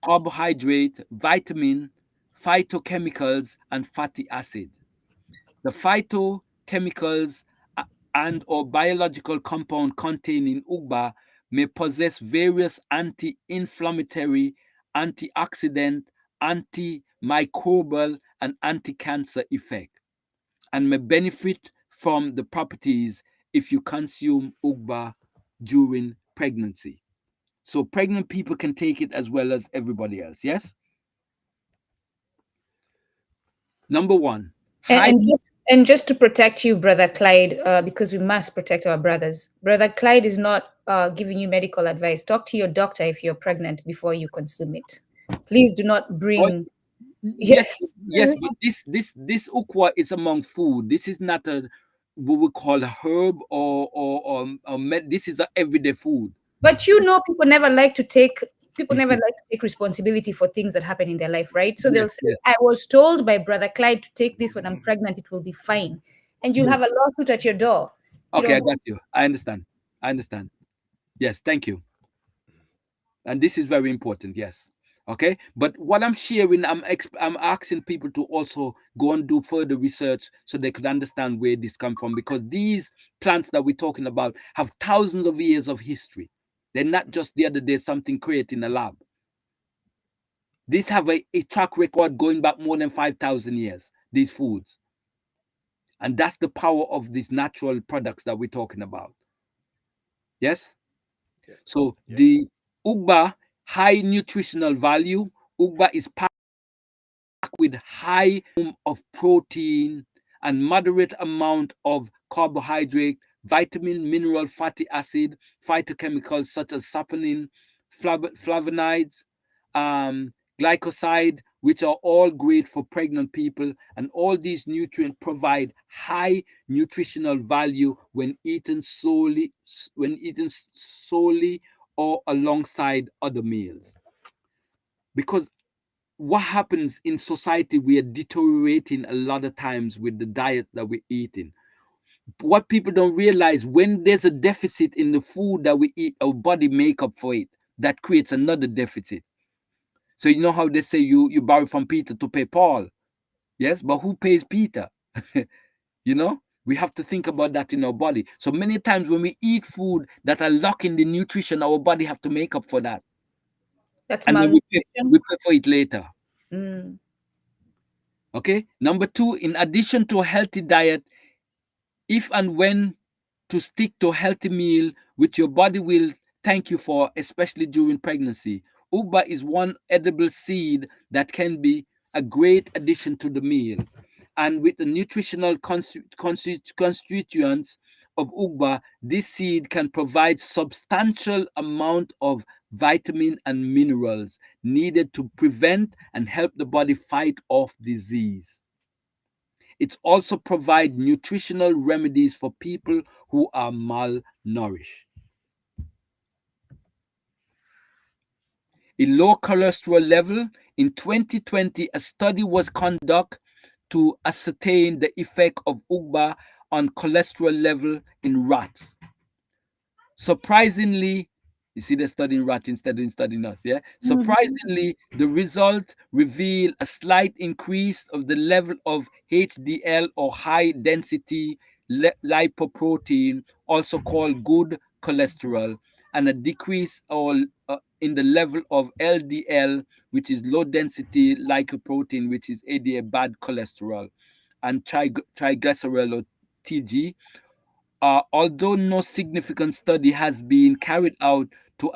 carbohydrate, vitamin, phytochemicals, and fatty acids. The phytochemicals and or biological compound contained in Ugba may possess various anti-inflammatory, antioxidant, antimicrobial, and anti-cancer effect, and may benefit from the properties if you consume Ugba during pregnancy. So pregnant people can take it as well as everybody else. Yes. Number one, And, high. and just and just to protect you, Brother Clyde, because we must protect our brothers. Brother Clyde is not giving you medical advice. Talk to your doctor if you're pregnant before you consume it. Please do not Oh, bring. yes, Yes. yes, but this ukwa is among food. This is not a what we call a herb this is a everyday food. But people never like to take responsibility for things that happen in their life, right? So they'll Yes, say, yes, I was told by Brother Clyde to take this when I'm pregnant, it will be fine. And you'll have yes. a lawsuit at your door. You Okay, I know, got you. I understand. I understand. Yes, thank you. And this is very important. Yes. Okay, but what I'm sharing, I'm asking people to also go and do further research so they could understand where this come from, because these plants that we're talking about have thousands of years of history. They're not just the other day something created in a lab. These have a track record going back more than 5,000 years, these foods. And that's the power of these natural products that we're talking about. Yes. Yeah. So Yeah. the ugba, high nutritional value. Ugba is with high of protein and moderate amount of carbohydrate, vitamin, mineral, fatty acid, phytochemicals such as saponin, flavonoids, glycoside, which are all great for pregnant people. And all these nutrients provide high nutritional value when eaten solely or alongside other meals. Because what happens in society, we are deteriorating a lot of times with the diet that we're eating. What people don't realize, when there's a deficit in the food that we eat, our body make up for it. That creates another deficit. So you know how they say you borrow from Peter to pay Paul. Yes, but who pays Peter? You know, we have to think about that in our body. So many times when we eat food that are lacking the nutrition, our body have to make up for that, That's and then malnutrition. we pay for it later. Mm. Okay. Number two, in addition to a healthy diet, if and when to stick to a healthy meal which your body will thank you for, especially during pregnancy. Uba is one edible seed that can be a great addition to the meal. And with the nutritional constituents of Ugba, this seed can provide substantial amount of vitamin and minerals needed to prevent and help the body fight off disease. It also provides nutritional remedies for people who are malnourished. A low cholesterol level. In 2020, a study was conducted to ascertain the effect of Ugba on cholesterol level in rats. Surprisingly, you see, they're studying rat instead of studying us, yeah? Mhm. Surprisingly, the result revealed a slight increase of the level of HDL, or high density lipoprotein, also called good cholesterol, and a decrease in the level of LDL, which is low density lipoprotein, which is ADA, bad cholesterol, and triglycerol, or TG. Although no significant study has been carried out to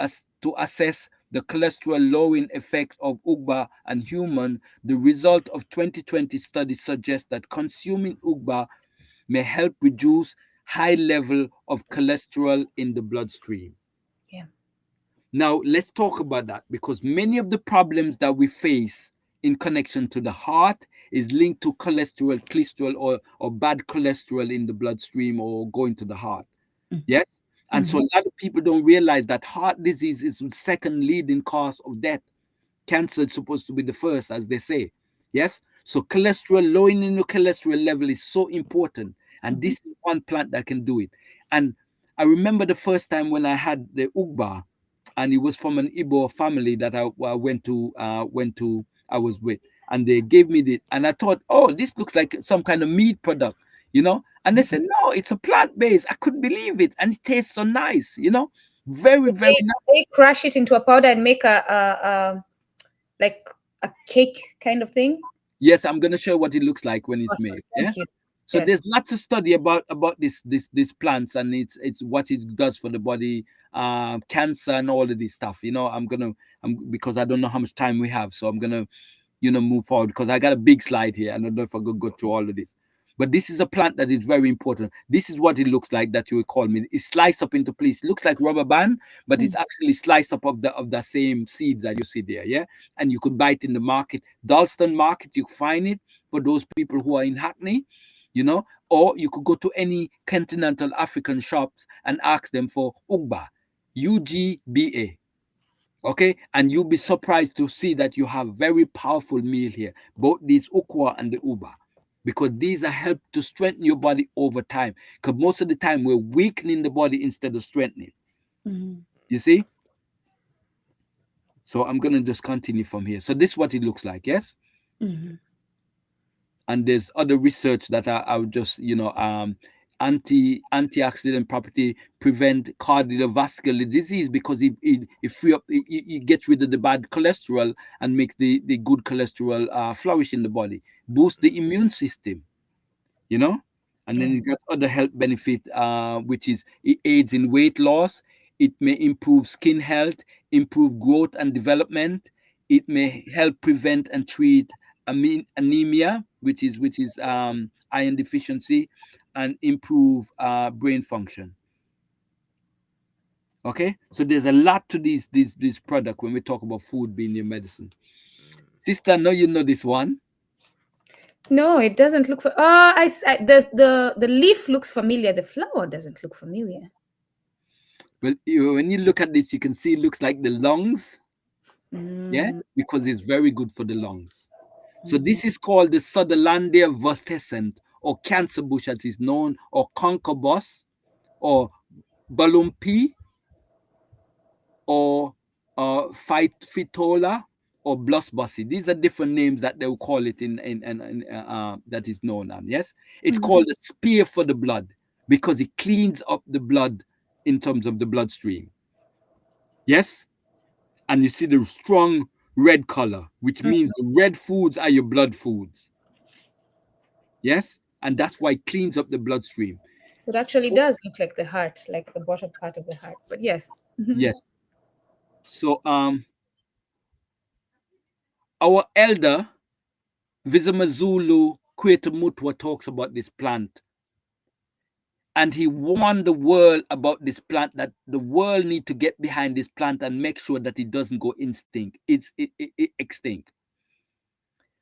assess the cholesterol lowering effect of Ugba and human, the result of 2020 study suggests that consuming Ugba may help reduce high level of cholesterol in the bloodstream. Yeah. Now, let's talk about that, because many of the problems that we face in connection to the heart is linked to cholesterol, or bad cholesterol in the bloodstream or going to the heart. Yes. And so Mhm. a lot of people don't realize that heart disease is the second leading cause of death. Cancer is supposed to be the first, as they say. Yes. So cholesterol, lowering your cholesterol level is so important. And Mhm. this is one plant that can do it. And I remember the first time when I had the Ugba, and it was from an Igbo family that I I was with, and they gave me it, and I thought, oh, this looks like some kind of meat product, and they said, no, it's a plant based. I couldn't believe it, and it tastes so nice, very, Did very nice. they crush it into a powder and make a like a cake kind of thing? Yes, I'm gonna show what it looks like when it's Awesome. made. Yeah. Thank you. So Yes. there's lots of study about this plants, and it's what it does for the body, cancer and all of this stuff. Because I don't know how much time we have, so I'm gonna move forward, because I got a big slide here. I don't know if I could go through all of this. But this is a plant that is very important. This is what it looks like that you will call me. It's sliced up into place. It looks like rubber band, but it's Mm. actually sliced up of the same seeds that you see there. Yeah. And you could buy it in the market. Dalston Market, you find it for those people who are in Hackney, or you could go to any continental African shops and ask them for Ugba, UGBA. Okay, and you'll be surprised to see that you have very powerful meal here, both these ukwa and the uba, because these are help to strengthen your body over time, because most of the time we're weakening the body instead of strengthening. Mhm. You see, so I'm going to just continue from here. So this is what it looks like. Yes. Mhm. And there's other research that I would just antioxidant property, prevent cardiovascular disease, because it free up, it gets rid of the bad cholesterol and makes the good cholesterol flourish in the body, boost the immune system, you know and then you Yes. got other health benefit, which is it aids in weight loss. It may improve skin health, improve growth and development. It may help prevent and treat anemia, which is iron deficiency, and improve brain function. Okay, so there's a lot to these product when we talk about food being your medicine. Mm. Sister, know you know this one. No, it doesn't look for. The leaf looks familiar. The flower doesn't look familiar. Well, when you look at this, you can see it looks like the lungs. Yeah, Mm. because it's very good for the lungs. So Mhm. this is called the Sutherlandia vertescent, or cancer bush as is known, or conker boss, or balumpi, or phytola, or blussbussy. These are different names that they will call it in that is known. Yes, it's Mhm. called a spear for the blood because it cleans up the blood in terms of the bloodstream. Yes, and you see the strong red color, which Mm. means the red foods are your blood foods. Yes, and that's why it cleans up the bloodstream. It actually does look like the heart, like the bottom part of the heart. But yes. Mhm. Yes. So our elder Vizamazulu Mutwa talks about this plant, and he warned the world about this plant, that the world need to get behind this plant and make sure that it doesn't go extinct. It extinct,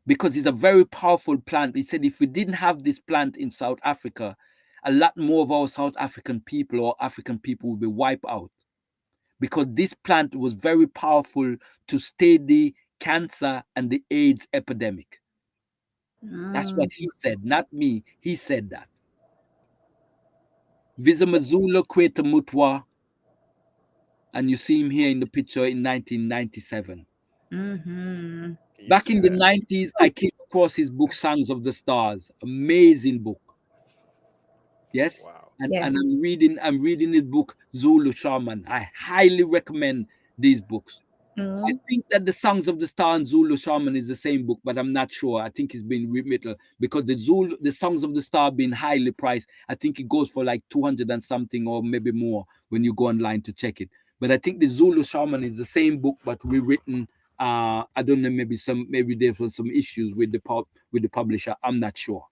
because it's a very powerful plant. He said if we didn't have this plant in South Africa, a lot more of our South African people or African people would be wiped out, because this plant was very powerful to stay the cancer and the AIDS epidemic. That's Mm. what he said, not me. He said that. Vizamazula Mutwa, and you see him here in the picture in 1997. Mhm. Can you Back see in the that? 90s, I came across his book, Songs of the Stars. Amazing book. Yes. Wow. And Yes. I'm reading his book, Zulu Shaman. I highly recommend these books. I Mm. think that the Songs of the Star and Zulu Shaman is the same book, but I'm not sure. I think it's been rewritten because the Songs of the Star being highly priced. I think it goes for like 200 and something or maybe more when you go online to check it. But I think the Zulu Shaman is the same book but rewritten. I don't know. Maybe there was some issues with the publisher. I'm not sure.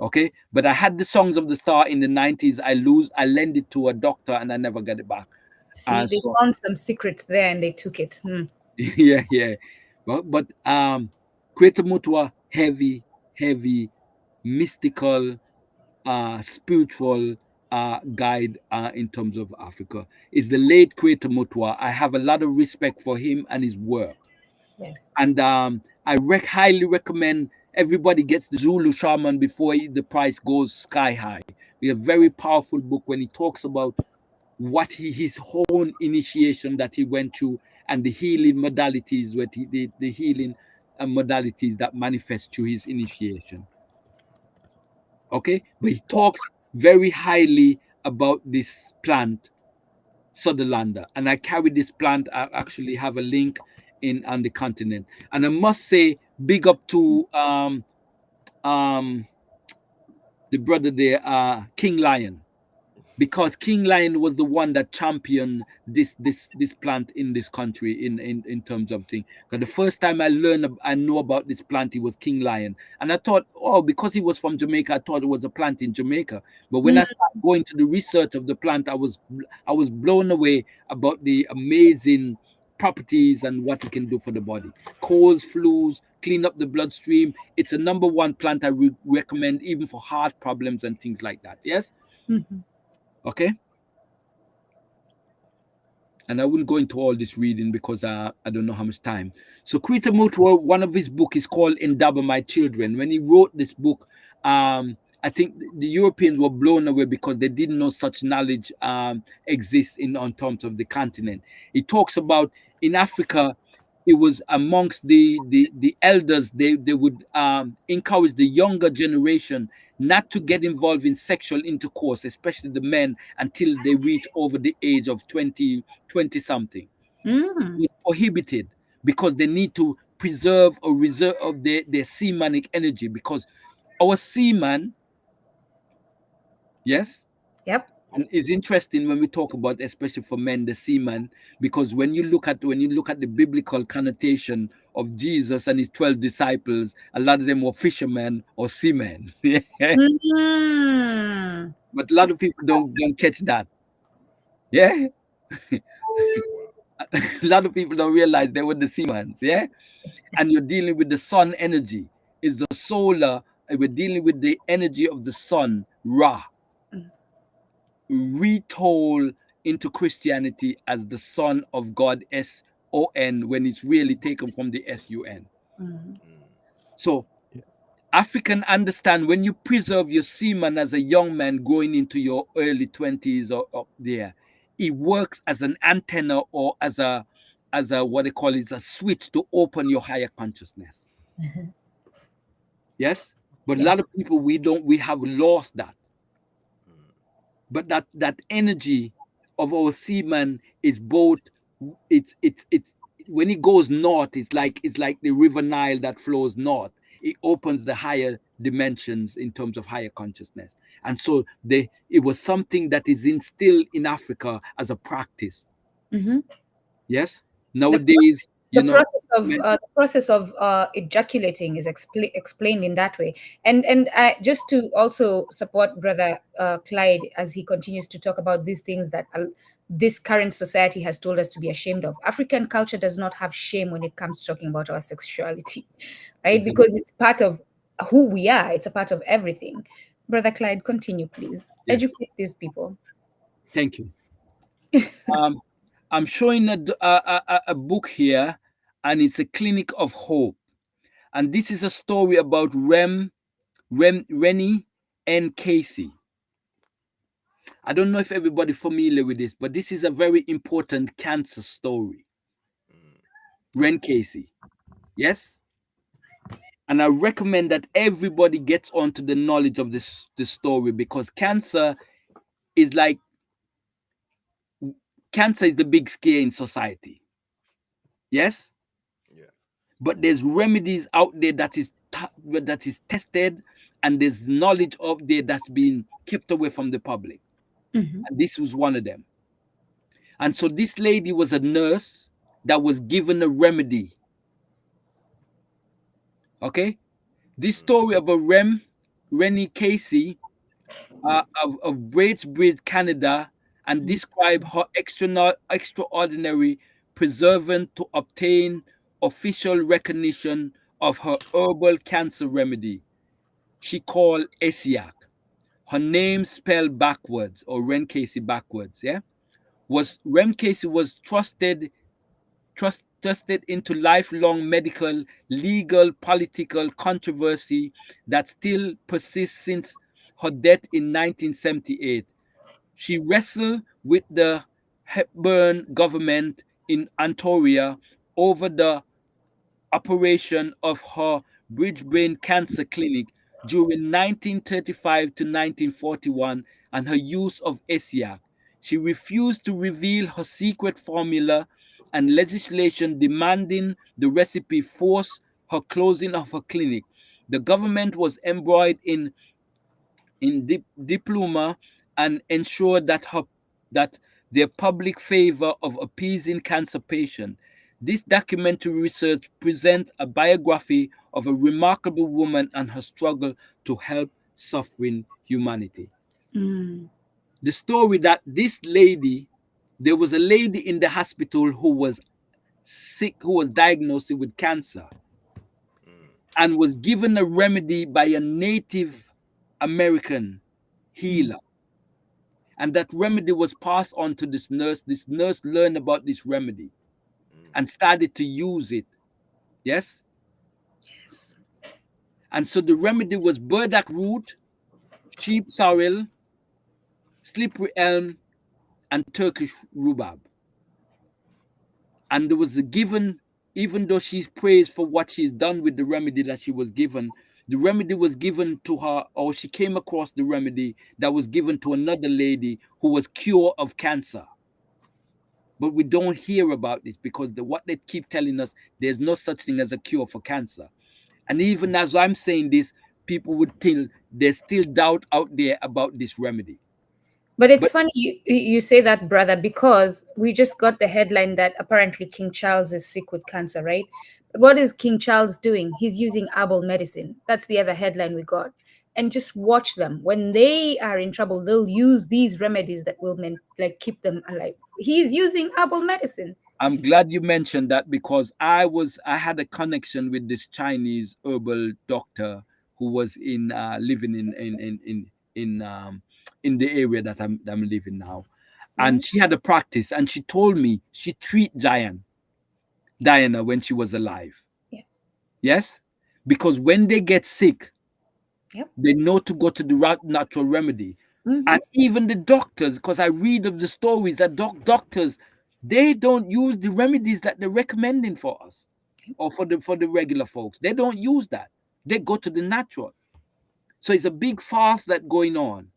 Okay, but I had the Songs of the Star in the 90s. I lent it to a doctor and I never got it back. See, they So found some secrets there and they took it. Hmm. yeah, yeah. But Kweta Mutwa, heavy, mystical, spiritual guide in terms of Africa. Is the late Kweta Mutwa. I have a lot of respect for him and his work. Yes. And highly recommend everybody gets the Zulu Shaman before the price goes sky high. It's a very powerful book when he talks about his own initiation that he went through, and the healing modalities, the healing modalities that manifest through his initiation. Okay, but he talks very highly about this plant, Sutherlander, and I carry this plant. I actually have a link in on the continent, and I must say, big up to um the brother there, King Lion, because King Lion was the one that championed this plant in this country in terms of thing. Because the first time I know about this plant, it was King Lion, and I thought, oh, because he was from Jamaica, I thought it was a plant in Jamaica. But when Mm. I started going to the research of the plant, I was blown away about the amazing properties and what it can do for the body. Colds, flus, clean up the bloodstream. It's a number one plant I would recommend even for heart problems and things like that. Yes. Mhm. Okay. And I wouldn't go into all this reading because I don't know how much time. So Kwita Mutwa, one of his book is called Indaba My Children. When he wrote this book, I think the Europeans were blown away because they didn't know such knowledge exists in on terms of the continent. He talks about in Africa, it was amongst the elders, they would encourage the younger generation not to get involved in sexual intercourse, especially the men, until they reach over the age of 20 something. Mm. It's prohibited because they need to preserve or reserve of their seamanic energy, because our seaman, yes, Yep. and it's interesting when we talk about, especially for men, the seaman, because when you look at the biblical connotation of Jesus and his 12 disciples, a lot of them were fishermen or seamen. Yeah. Mm. But a lot of people don't catch that. Yeah. Wow. A lot of people don't realize they were the seamans. Yeah. And you're dealing with the sun energy, is the solar, and we're dealing with the energy of the sun, Ra, Mm. retold into Christianity as the Son of God, SON, when it's really taken from the SUN. Mm. Mm. So Yeah. African understand when you preserve your semen as a young man going into your early 20s or up there, it works as an antenna or as a what they call is a switch to open your higher consciousness. Yes? But a lot Yes. of people we have lost that. mm, But that energy of our seaman is both it's when it goes north, it's like the river Nile that flows north. It opens the higher dimensions in terms of higher consciousness. And so it was something that is instilled in Africa as a practice. Mhm. Yes. The Nowadays, the process of ejaculating is explained in that way, and just to also support brother Clyde as he continues to talk about these things that this current society has told us to be ashamed of. African culture does not have shame when it comes to talking about our sexuality, right? exactly. Because it's part of who we are. It's a part of everything. Brother Clyde, continue, please. Yes. Educate these people. Thank you. Um, I'm showing a book here, and it's a Clinic of Hope. And this is a story about Rennie and Casey. I don't know if everybody familiar with this, but this is a very important cancer story. mm, Ren Casey. Yes? And I recommend that everybody gets onto the knowledge of this story, because is like cancer is the big scare in society. Yes? yeah. But there's remedies out there that is tested, and there's knowledge out there that's been kept away from the public. Mhm. And this was one of them. And so this lady was a nurse that was given a remedy. Okay? This Mm, story of Rennie Casey, of Bridge, Canada, and describe her extraordinary perseverance to obtain official recognition of her herbal cancer remedy she called Esiac. Her name spelled backwards, or Ren Casey backwards, yeah? Was Rem Casey was trusted into lifelong medical, legal, political controversy that still persists since her death in 1978. She wrestled with the Hepburn government in Ontario over the operation of her Bridgebrain Cancer Clinic during 1935 to 1941 and her use of ESIAC. She refused to reveal her secret formula, and legislation demanding the recipe forced her closing of her clinic. The government was embroiled in diploma and ensured that their public favor of appeasing cancer patients. This documentary research presents a biography of a remarkable woman and her struggle to help suffering humanity. Mm. The story that there was a lady in the hospital who was sick, who was diagnosed with cancer, mm, and was given a remedy by a Native American Mm. healer. And that remedy was passed on to this nurse. This nurse learned about this remedy mm, and started to use it. Yes. Yes. And so the remedy was burdock root, sheep sorrel, slippery elm, and Turkish rhubarb. And there was a given, even though she's praised for what she's done with the remedy that she was given, the remedy was given to her, or she came across the remedy that was given to another lady who was cured of cancer. But we don't hear about this because what they keep telling us, there's no such thing as a cure for cancer. And even as I'm saying this, people would tell there's still doubt out there about this remedy. But it's But funny you say that, brother, because we just got the headline that apparently King Charles is sick with cancer, right? But what is King Charles doing? He's using herbal medicine. That's the other headline we got. And just watch them. When they are in trouble, they'll use these remedies that will like keep them alive. He's using herbal medicine. I'm glad you mentioned that, because I had a connection with this Chinese herbal doctor who was in living in the area that I'm living now. Yeah. And she had a practice, and she told me she treat Diana when she was alive. Yeah. Yes? Because when they get sick, Yep. They know to go to the natural remedy. Mm-hmm. And even the doctors, because I read of the stories that doctors, they don't use the remedies that they're recommending for us or for the regular folks. They don't use that. They go to the natural. So it's a big fast that going on.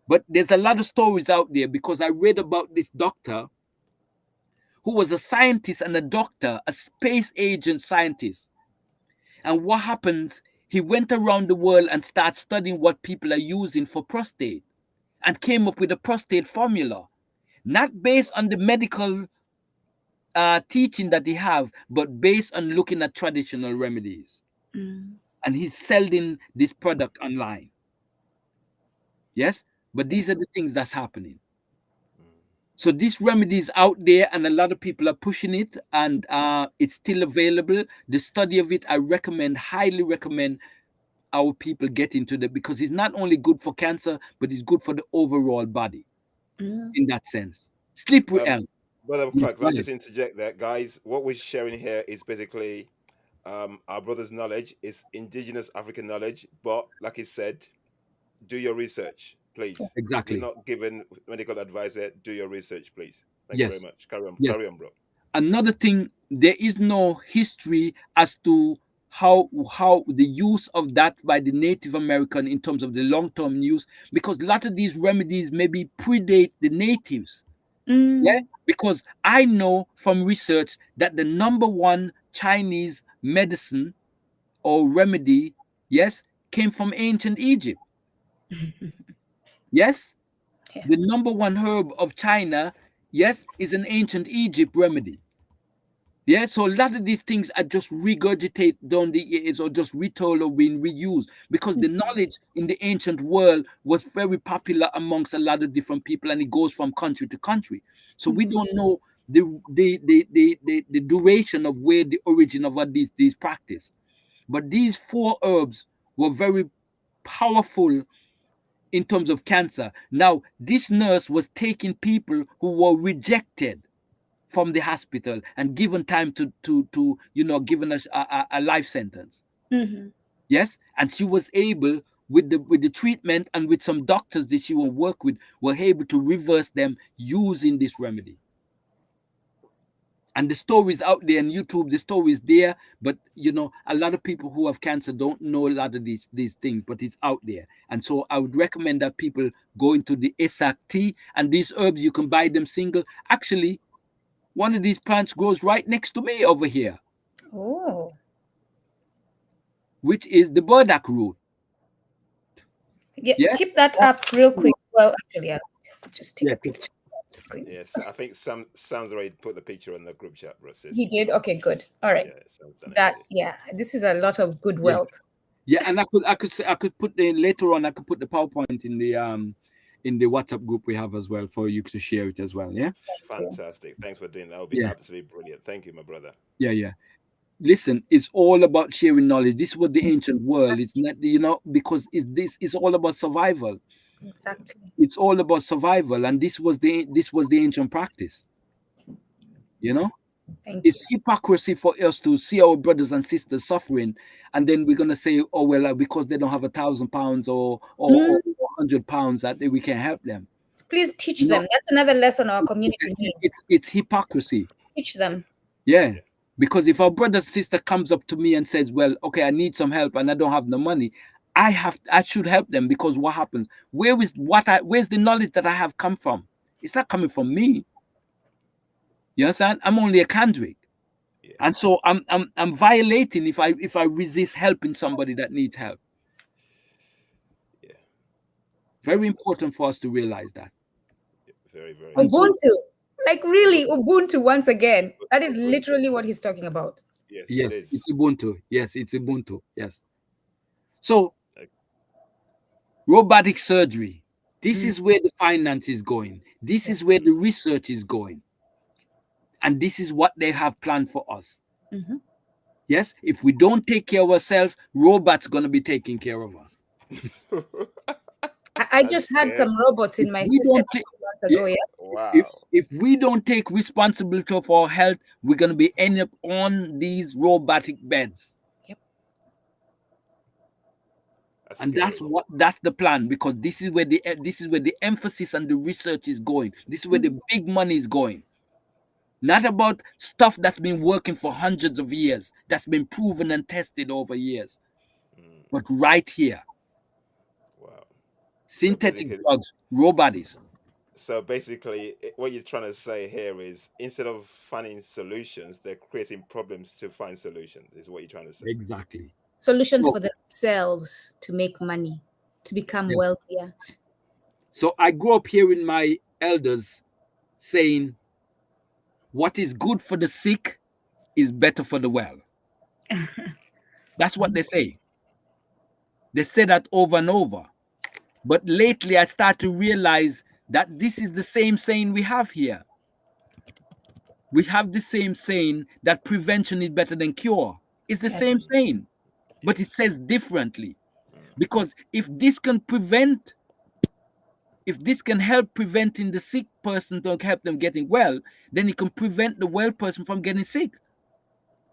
But there's a lot of stories out there because I read about this doctor who was a scientist and a doctor, a space agent scientist. And what happens? He went around the world and started studying what people are using for prostate and came up with a prostate formula, not based on the medical teaching that he have, but based on looking at traditional remedies. Mm. And he's selling this product online. Yes, but Yeah. these are the things that's happening. Mm. So this remedy is out there, and a lot of people are pushing it, and it's still available. The study of it, I recommend, highly recommend our people get into that because it's not only good for cancer, but it's good for the overall body Mm. in that sense. Sleep with Um, L. Brother Yes, Clark, go let me ahead. just interject there, guys. What we're sharing here is basically our brother's knowledge is indigenous African knowledge, but like he said, do your research, please. We're Exactly. not giving medical advice here. Do your research, please. Thank you very Yes, much. yes. Carry on, bro. Another thing, there is no history as to how the use of that by the Native American in terms of the long-term use, because a lot of these remedies maybe predate the natives. Yeah, Mm. because I know from research that the number one Chinese medicine or remedy, yes, came from ancient Egypt. Yes, Yeah. the number one herb of China, yes, is an ancient Egypt remedy. Yeah, so a lot of these things are just regurgitate down the years or just retold or being reused because the Mm. knowledge in the ancient world was very popular amongst a lot of different people and it goes from country to country. So we Mm. don't know the duration of where the origin of what these practice. But these four herbs were very powerful in terms of cancer. Now, this nurse was taking people who were rejected from the hospital and given time to given us a life sentence. Mm-hmm. Yes, and she was able with the treatment and with some doctors that she will work with were able to reverse them using this remedy. And the story is out there on YouTube. The story is there, but a lot of people who have cancer don't know a lot of these things, but it's out there. And so I would recommend that people go into the Esak tea and these herbs. You can buy them single. Actually, one of these plants grows right next to me over here, Oh. which is the burdock root. Yeah. Yes. Keep that Or- up real quick. Well, actually, I'll just take Yeah. a picture of the screen. Yes, I think Sam's already put the picture on the group chat, bro, sis. He did. Okay. Good. All right. Yeah, Sam's done it That. already. Yeah. This is a lot of good Yeah. wealth. Yeah. And I could put the later on. I could put the PowerPoint in the WhatsApp group we have as well for you to share it as well. Yeah. Thank you. Fantastic. Thanks for doing that. That would be Yeah. absolutely brilliant. Thank you, my brother. Yeah. Yeah. Listen, it's all about sharing knowledge. This is what the ancient world. It's not, because it's all about survival. Exactly. It's all about survival, and this was the ancient practice. You know. Thank you. It's hypocrisy for us to see our brothers and sisters suffering, and then we're gonna say, "Oh well, because they don't have £1,000 or Mm. £100 that we can help them." Please teach You know, them. That's another lesson our it's community needs. it's hypocrisy. Teach them. Yeah, Yeah. because if our brother sister comes up to me and says, "Well, okay, I need some help and I don't have the money," I should help them because what happens? Where's the knowledge that I have come from? It's not coming from me. You understand? I'm only a conduit. Yeah. And so I'm violating if I resist helping somebody that needs help. Yeah. Very important for us to realize that. Very, very And so important. Ubuntu. Like really, Ubuntu once again. That is Ubuntu. literally what he's talking about. Yes, it yes, is. it's Ubuntu. Yes, it's Ubuntu. Yes. So Uh, robotic surgery. This Mm. is where the finance is going. This Yeah. is where the research is going. And this is what they have planned for us. Mm-hmm. Yes, if we don't take care of ourselves, robots gonna be taking care of us. I I'm just had scared. some robots If in my we system don't a take, few months yeah, ago. Yeah. if Wow. if we don't take responsibility of our health, we're gonna be end up on these robotic beds. Yep. That's And scary. that's the plan, because this is where the emphasis and the research is going. This is where the big money is going. Not about stuff that's been working for hundreds of years, that's been proven and tested over years, Mm, but right here, wow. So synthetic basically, drugs, robots. what you're trying to say here is instead of finding solutions, they're creating problems to find solutions. Is what you're trying to say. Exactly. Solutions So for themselves to make money, to become yes. wealthier. So I grew up hearing my elders saying, "What is good for the sick is better for the well." That's what they say. They say that over and over. But lately, I start to realize that this is the same saying we have here. We have the same saying that prevention is better than cure. It's the Yes. same saying, but it Yes. says differently. Mm, Because if this can help preventing the sick person to help them getting well, then it can prevent the well person from getting sick.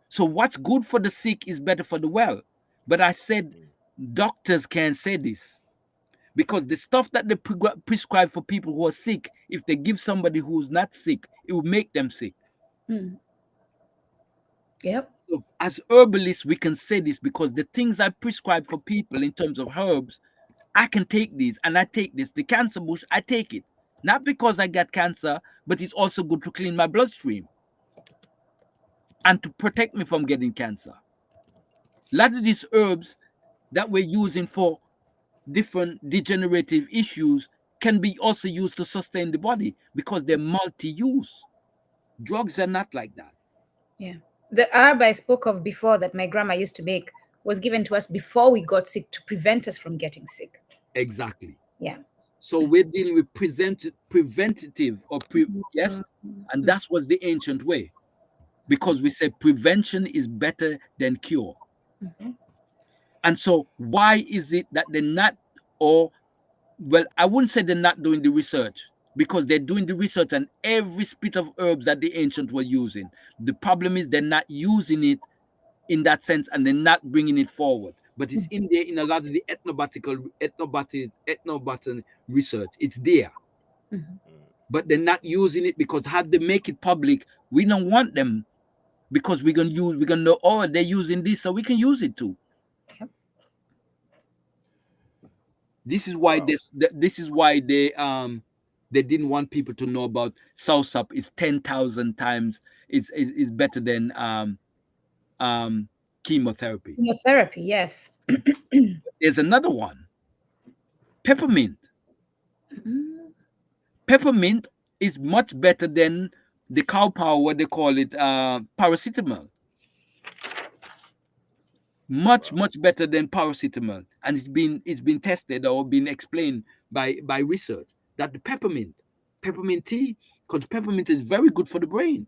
So what's good for the sick is better for the well. But I said mm, doctors can't say this, because the stuff that they prescribe for people who are sick, if they give somebody who's not sick, it will make them sick. Mm. Yep. So as herbalists, we can say this because the things I prescribe for people in terms of herbs, I can take these, and I take this. The cancer bush, I take it. Not because I got cancer, but it's also good to clean my bloodstream and to protect me from getting cancer. A lot of these herbs that we're using for different degenerative issues can be also used to sustain the body because they're multi-use. Drugs are not like that. Yeah. The herb I spoke of before that my grandma used to make was given to us before we got sick to prevent us from getting sick. Exactly. Yeah. So we're dealing with preventative yes, and Mm. that was the ancient way, because we said prevention is better than cure. Mhm. And so why is it that they're not, or well, I wouldn't say they're not doing the research, because they're doing the research on every spit of herbs that the ancients were using. The problem is they're not using it in that sense, and they're not bringing it forward. But it's in there in a lot of the ethnobotany research. It's there, Mhm. mm. but they're not using it, because had they make it public, we don't want them, because we're gonna know, oh, they're using this, so we can use it too. Yep. This is why Wow. this is why they didn't want people to know about soursop is 10,000 times is better than um chemotherapy. Chemotherapy, yes. There's another one, peppermint. Mm. Peppermint is much better than the cow power, what they call it, paracetamol. Much Wow. much better than paracetamol, and it's been tested or been explained by research that the peppermint tea, because peppermint is very good for the brain.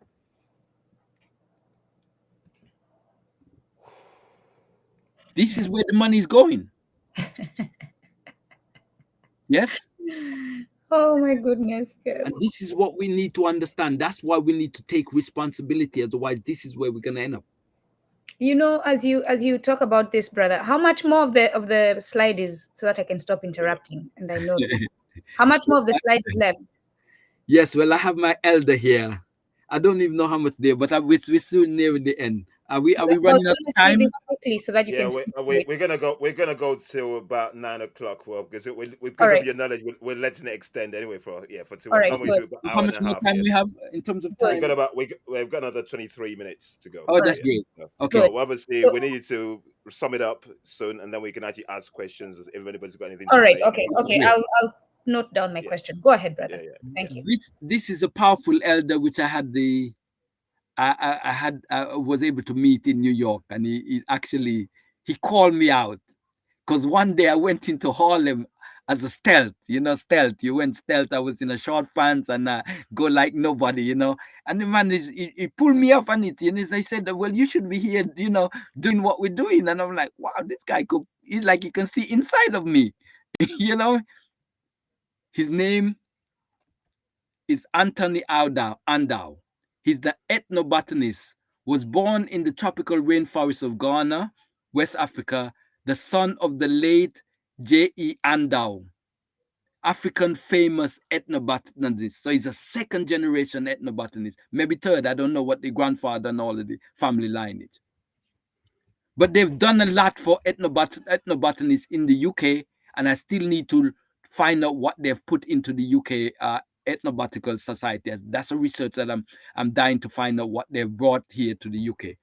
This is where the money is going. Yes. Oh my goodness, And yes. this is what we need to understand. That's why we need to take responsibility, otherwise this is where we're going to end up. You know, as you talk about this, brother, how much more of the slide is, so that I can stop interrupting and I know how much more of the slide is left? Yes, well, I have my elder here. I don't even know how much there, but we're still nearing the end. Are we I was running out going to of say time? this quickly so that you Yeah, can we, speak uh, to we it. we're gonna go till about 9 o'clock. Well, All because of right. your knowledge, we're letting it extend anyway for too All long. right. Normally we Okay. Good. do about So how hour and much a more half. time we Yes, have in terms of Good. time? we've got another 23 minutes to go. Oh, All that's right. Yeah. great. So, Okay. Good. well, obviously So, we need you to sum it up soon, and then we can actually ask questions if anybody's got anything all to right. say. Okay. That's Okay. great. I'll note down my Yeah, question. Go ahead, yeah, brother. yeah, yeah. Thank you. This is a powerful elder which I was able to meet in New York, and he actually he called me out, because one day I went into Harlem as a stealth, stealth. You went stealth. I was in a short pants and go like nobody, And the man he pulled me up on it, and he said, "Well, you should be here, doing what we're doing." And I'm like, "Wow, this guy he's like he can see inside of me, you know." His name is Anthony Andau. He's the ethnobotanist. Was born in the tropical rainforests of Ghana, West Africa, the son of the late J.E. Andau, African famous ethnobotanist. So he's a second generation ethnobotanist, maybe third. I don't know what the grandfather and all of the family lineage. But they've done a lot for ethnobotanists in the UK, and I still need to find out what they've put into the UK ethnobotanical society. That's a research that I'm dying to find out what they've brought here to the UK.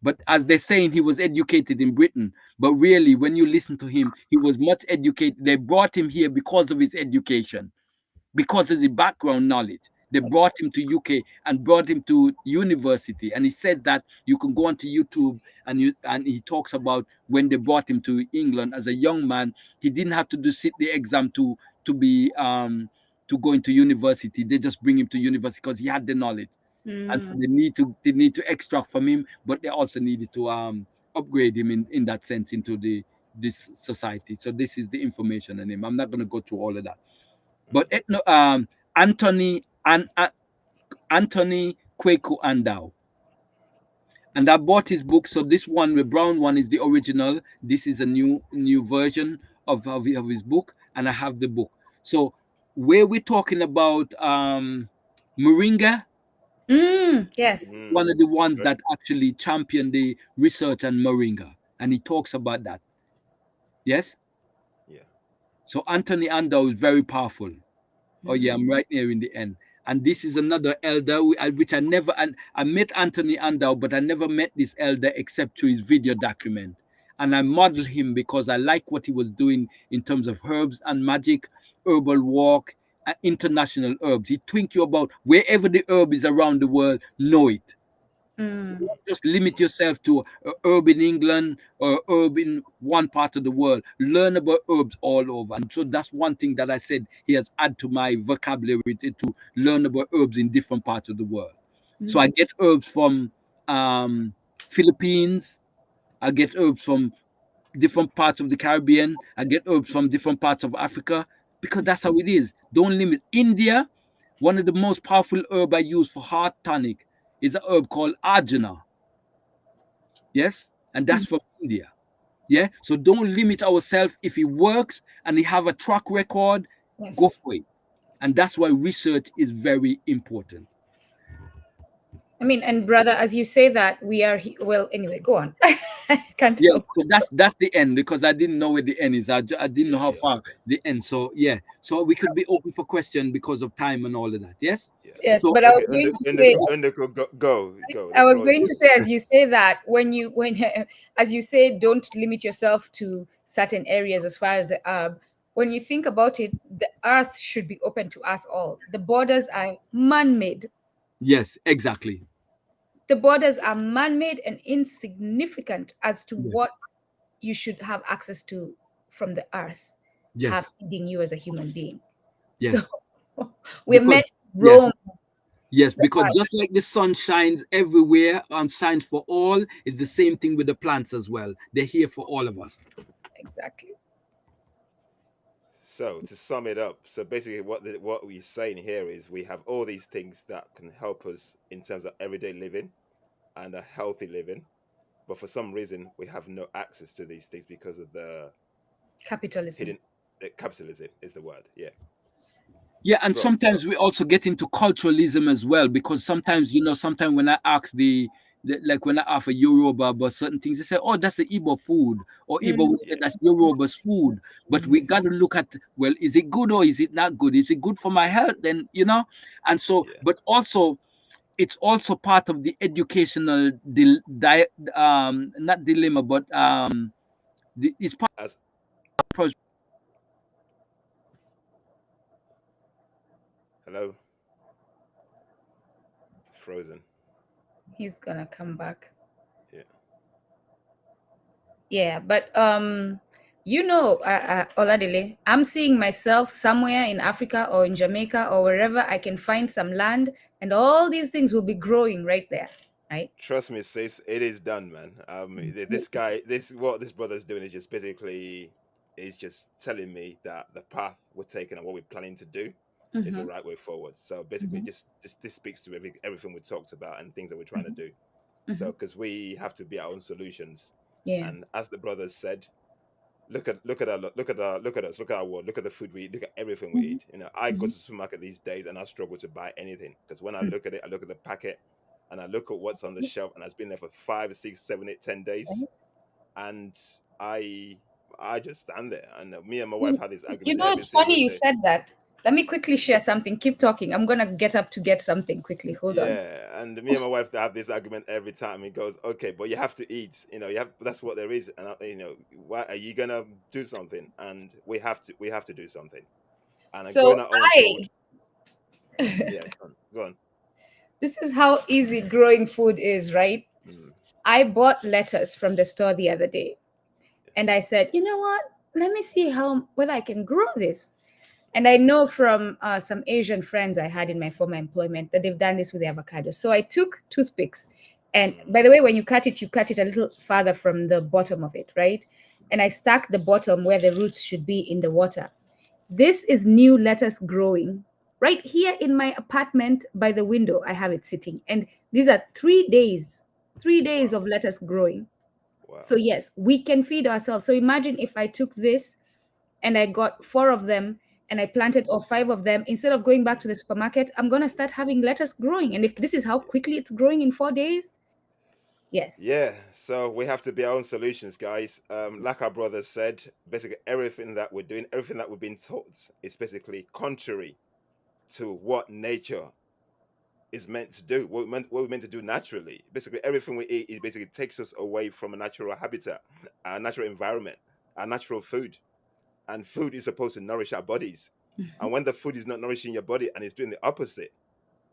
But as they're saying, he was educated in Britain. But really, when you listen to him, he was much educated. They brought him here because of his education, because of the background knowledge. They brought him to UK and brought him to university. And he said that you can go onto YouTube and he talks about when they brought him to England as a young man, he didn't have to do sit the exam to be to go into university. They just bring him to university because he had the knowledge. And so they need to extract from him, but they also needed to upgrade him in that sense into this society. So this is the information on him. I'm not going to go through all of that. But Anthony Anthony Kweku Andau. And I bought his book. So this one, the brown one, is the original. This is a new version of his book, and I have the book. So where we're talking about moringa, Yes. one of the ones Okay. that actually championed the research on moringa, and he talks about that. Yes. Yeah. So Anthony Andau is very powerful. Oh yeah, I'm right near in the end. And this is another elder which I never and I met Anthony Andau, but I never met this elder except through his video document. And I model him because I like what he was doing in terms of herbs and magic, herbal walk, international herbs. He think you about wherever the herb is around the world, know it. Don't just limit yourself to a herb in England or a herb in one part of the world. Learn about herbs all over. And so that's one thing that I said he has added to my vocabulary to learn about herbs in different parts of the world. So I get herbs from Philippines. I get herbs from different parts of the Caribbean. I get herbs from different parts of Africa because that's how it is. Don't limit. India, one of the most powerful herb I use for heart tonic is a herb called arjuna. Yes, and that's from India. Yeah, so don't limit ourselves. If it works and we have a track record, go Yes. for it. And that's why research is very important. I mean, and brother, as you say that, we are well. Anyway, go on. I can't Yeah, help. so that's the end because I didn't know where the end is. I didn't know Yeah. how Yeah. far the end. So yeah, so we could be open for question because of time and all of that. Yes. Yeah. Yes, So but I Okay. was going to say, Go. The I was floor is going to yours. say, as you say that, when as you say, don't limit yourself to certain areas as far as the herb. When you think about it, the earth should be open to us all. The borders are man-made. yes, exactly. The borders are man-made and insignificant as to Yes, what you should have access to from the earth, have yes, feeding you as a human being. So yes. we're Because meant to yes, roam yes, the because earth. just like the sun shines everywhere and shines for all, it's the same thing with the plants as well. They're here for all of us. Exactly. So to sum it up, so basically what we're saying here is we have all these things that can help us in terms of everyday living and a healthy living, but for some reason we have no access to these things because of the Capitalism. hidden capitalism is the word. Yeah, Yeah, and bro. sometimes we also get into culturalism as well because sometimes sometimes when I ask like when I ask a Yoruba about certain things, they say, "Oh, that's the Igbo food," or Igbo will say Yeah, that's Yoruba's food. But we got to look at, well, is it good or is it not good? Is it good for my health? Then and so, yeah. but also it's also part of the educational not dilemma, but it's part As of hello, frozen. He's gonna come back. Yeah. Yeah, but Oladile, I'm seeing myself somewhere in Africa or in Jamaica or wherever I can find some land, and all these things will be growing right there, right? Trust me, sis, it is done, man. This guy, this what this brother's doing is just basically is just telling me that the path we're taking and what we're planning to do is the Mm-hmm. right way forward. So basically, Mm-hmm. just this speaks to everything we talked about and things that we're trying to Mm-hmm. do. Mm-hmm. So because we have to be our own solutions, Yeah. and as the brothers said, look at us, look at our world, look at the food we eat, look at everything we Mhm, eat. I go mhm, to the supermarket these days and I struggle to buy anything because when I mm. look at it, I look at the packet and I look at what's on the Right, shelf and it's been there for 5, 6, 7, 8, 10 days, right. and I I just stand there and me and my wife You, had this you argument know, every it's single funny you day. said that. Let me quickly share something. Keep talking. I'm gonna get up to get something quickly. Hold on. Yeah, and me and my wife have this argument every time. He goes, "Okay, but you have to eat. You have that's what there is." And why are you gonna do something? And we have to do something. And So going our own I, food. Yeah, go on. this is how easy growing food is, right? Mm, I bought lettuce from the store the other day, and I said, you know what? Let me see how whether I can grow this. And I okay. know from some Asian friends I had in my former employment that they've done this with the avocado. So I took toothpicks. And Mm, by the way, when you cut it a little farther from the bottom of it, right? And I stuck the bottom where the roots should be in the water. This is new lettuce growing right here in my apartment by the window. I have it sitting. And these are 3 days, 3 days wow, of lettuce growing. So, wow. yes, we can feed ourselves. So, imagine if I took this and I got four of them and I planted or five of them, instead of going back Mm, to the supermarket, I'm going to start having lettuce growing. And if this is how quickly it's growing in 4 days, yes. yeah, so we have to be our own solutions, guys. Like our brother said, basically everything that we're doing, everything that we've been taught, is basically contrary to what nature is meant to do, what we're meant to do naturally. Basically, everything we eat, it basically takes us away from a natural habitat, our natural environment, our natural food. And food is supposed to nourish our bodies. And when the food is not nourishing your body and it's doing the opposite,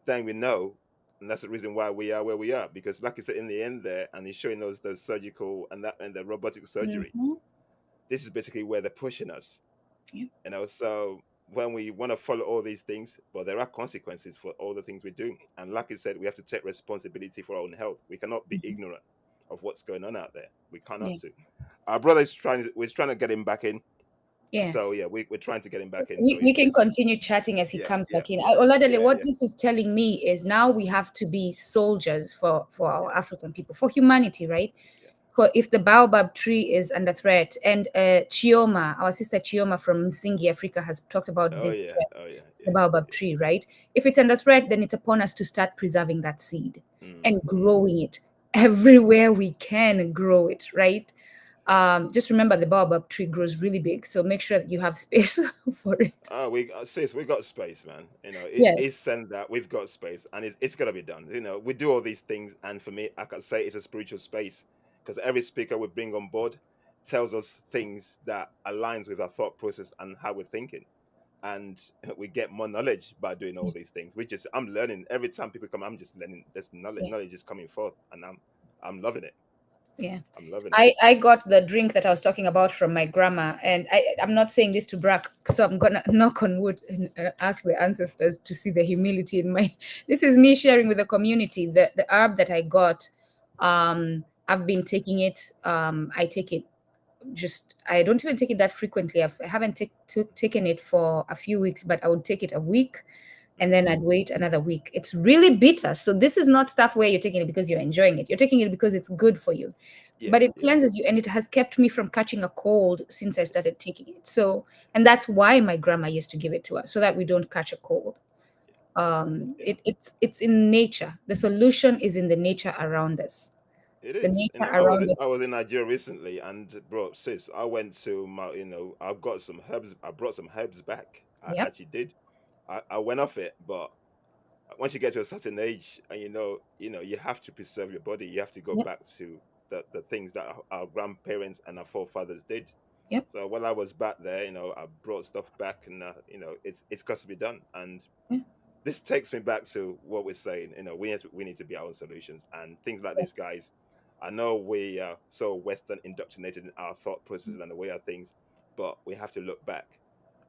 then we know, and that's the reason why we are where we are. Because, like I said, in the end there, and he's showing those surgical and the robotic surgery. Mhm. This is basically where they're pushing us. Yeah. So when we want to follow all these things, but there are consequences for all the things we do. And like I said, we have to take responsibility for our own health. We cannot be Mhm. ignorant of what's going on out there. We cannot Yeah. to. Our brother is we're trying to get him back in. Yeah. So yeah, we're trying to get him back in. So We can continue chatting as he yeah, comes yeah, back in. yeah, Oladele, yeah, what yeah, this is telling me is now we have to be soldiers for our yeah, African people, for humanity, right? yeah. For if the baobab tree is under threat, and Chioma, our sister Chioma from Msingi, Africa, has talked about Oh this yeah, threat, oh yeah, the yeah, baobab yeah. tree, right? If it's under threat, then it's upon us to start preserving that seed and Mm. growing it everywhere we can grow it, right? Just remember the baobab tree grows really big, so make sure that you have space for it. Oh, sis, we got space, man. Yes. It's sent that we've got space, and it's gonna be done. We do all these things, and for me, I can say it's a spiritual space because every speaker we bring on board tells us things that aligns with our thought process and how we're thinking, and we get more knowledge by doing all these things. I'm learning every time people come. I'm just learning. This knowledge, Yeah. knowledge is coming forth, and I'm loving it. Yeah. I'm loving it. I got the drink that I was talking about from my grandma, and I'm not saying this to brag, so I'm gonna knock on wood and ask the ancestors to see the humility in my. This is me sharing with the community the herb that I got. I've been taking it. I take it just. I don't even take it that frequently. I haven't taken it for a few weeks, but I would take it a week, and Mm. then I'd wait another week. It's really bitter, so this is not stuff where you're taking it because you're enjoying it. You're taking it because it's good for you, Yeah, but it yeah, cleanses you, and it has kept me from catching a cold since I started taking it. So, and that's why my grandma used to give it to us, so that we don't catch a cold. yeah. It's in nature. The solution is in the nature around us. It The is. nature I was around I us. was in Nigeria recently, and bro, sis, I went to my, I've got some herbs. I brought some herbs back. I Yep. actually did. I went off it, but once you get to a certain age, and you have to preserve your body. You have to go Yep. back to the things that our grandparents and our forefathers did. Yep. So while I was back there, I brought stuff back, and it's got to be done. And Yeah. this takes me back to what we're saying. We need to be our own solutions and things like this, Yes. guys. I know we are so Western indoctrinated in our thought processes and the way of things, but we have to look back.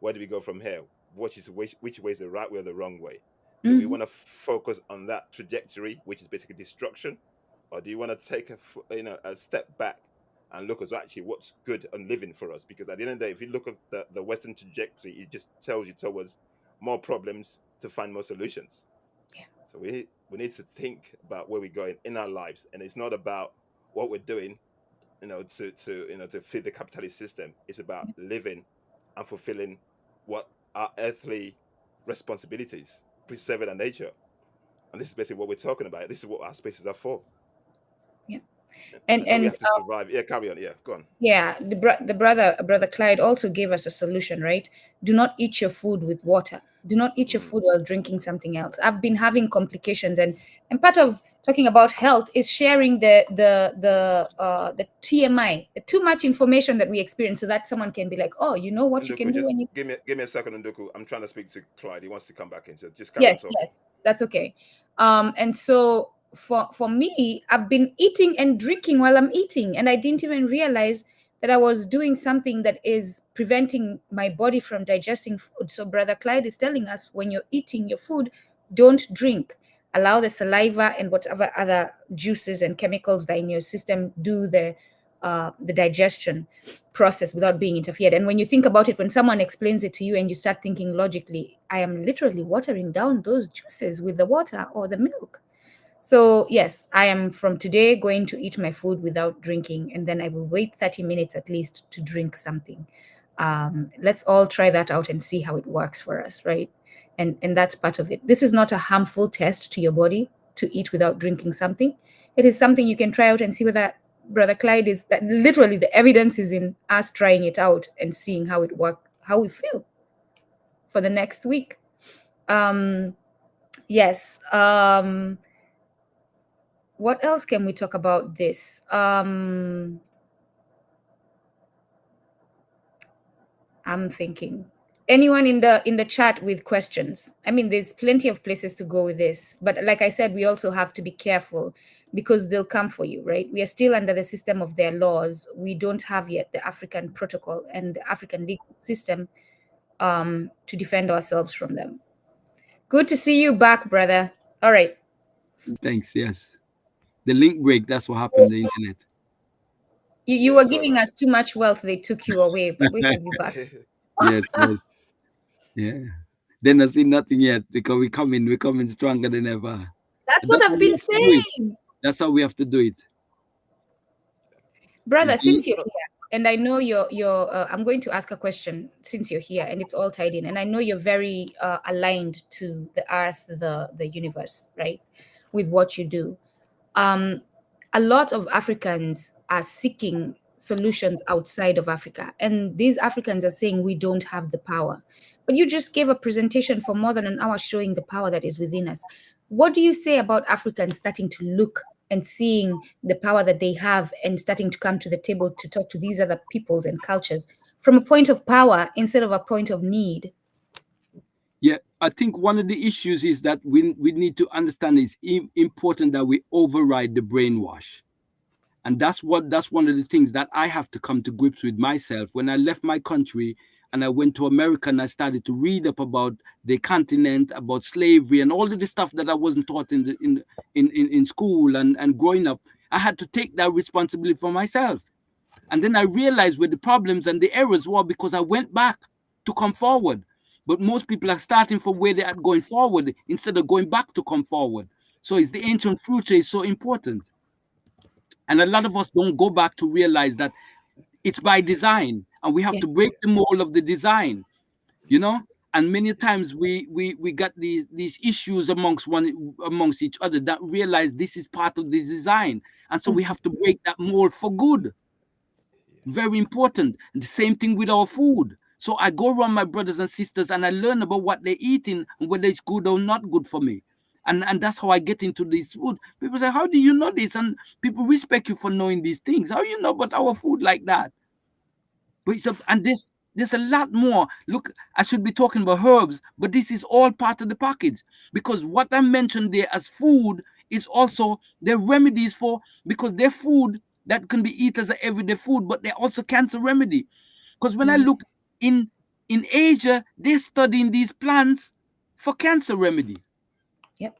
Where do we go from here? Which way is the right way or the wrong way? Do we Hmm. want to focus on that trajectory, which is basically destruction, or do you want to take a step back and look at actually what's good and living for us? Because at the end of the day, if you look at the Western trajectory, it just tells you towards more problems to find more solutions. Yeah. So we need to think about where we're going in our lives, and it's not about what we're doing. to fit the capitalist system. It's about living and fulfilling what our earthly responsibilities, preserving our nature. And this is basically what we're talking about. This is what our spaces are for. Yeah. And we And have to survive. Yeah, carry on. Yeah, go on. yeah, the brother Clyde also gave us a solution, right? Do not eat your food with water. Do not eat your Mm, food while drinking something else. I've been having complications, and part of talking about health is sharing the TMI, the too much information that we experience, so that someone can be like, oh, you know what you can Ndoku, do just when you. give me a second, Ndoku. I'm trying to speak to Clyde. He wants to come back in, so just carry on Yes, talking. yes, that's okay. And so for me, I've been eating and drinking while I'm eating, and I didn't even realize that I was doing something that is preventing my body from digesting food. So Brother Clyde is telling us, when you're eating your food, don't drink. Allow the saliva and whatever other juices and chemicals that in your system do the digestion process without being interfered. And when you think about it, when someone explains it to you and you start thinking logically, I am literally watering down those juices with the water or the milk. So, yes, I am from today going to eat my food without drinking, and then I will wait 30 minutes at least to drink something. Let's all try that out and see how it works for us, right? And that's part of it. This is not a harmful test to your body to eat without drinking something. It is something you can try out and see whether Brother Clyde is that literally the evidence is in us trying it out and seeing how it works, how we feel for the next week. Um, yes. What else can we talk about this? I'm thinking. Anyone in the chat with questions? I mean, there's plenty of places to go with this, but like I said, we also have to be careful because they'll come for you, right? We are still under the system of their laws. We don't have yet the African protocol and the African legal system to defend ourselves from them. Good to see you back, brother. All right. Thanks. Yes. The link break. That's what happened. The internet. You Yeah, were sorry giving about us too much wealth. They took you away, but we have you back. that. Yes. Yes. Yeah. Then I see nothing yet because we're coming stronger than ever. That's And what that's how I've we been have to do it. saying. That's how we have to do it. It's Brother, the since you're here, and I know I'm going to ask a question since you're here, and it's all tied in, and I know you're very aligned to the earth, the universe, right, with what you do. Um, a lot of Africans are seeking solutions outside of Africa, and these Africans are saying we don't have the power. But you just gave a presentation for more than an hour showing the power that is within us. What do you say about Africans starting to look and seeing the power that they have and starting to come to the table to talk to these other peoples and cultures from a point of power instead of a point of need? Yeah, I think one of the issues is that we need to understand it's important that we override the brainwash. And that's one of the things that I have to come to grips with myself. When I left my country and I went to America and I started to read up about the continent, about slavery and all of the stuff that I wasn't taught in school and growing up, I had to take that responsibility for myself. And then I realized where the problems and the errors were because I went back to come forward. But most people are starting from where they are going forward instead of going back to come forward. So it's the ancient future is so important. And a lot of us don't go back to realize that it's by design and we have Yeah. to break the mold of the design, you know? And many times we got these issues amongst each other that realize this is part of the design. And so we Mhm. have to break that mold for good. Very important. And the same thing with our food. So I go around my brothers and sisters and I learn about what they're eating and whether it's good or not good for me. And that's how I get into this food. People say, how do you know this? And people respect you for knowing these things. How you know about our food like that? But and there's a lot more. Look, I should be talking about herbs, but this is all part of the package because what I mentioned there as food is also the remedies for because they're food that can be eaten as an everyday food, but they're also cancer remedy. Because when I Mhm. look in in Asia, they're studying these plants for cancer remedy. Yep.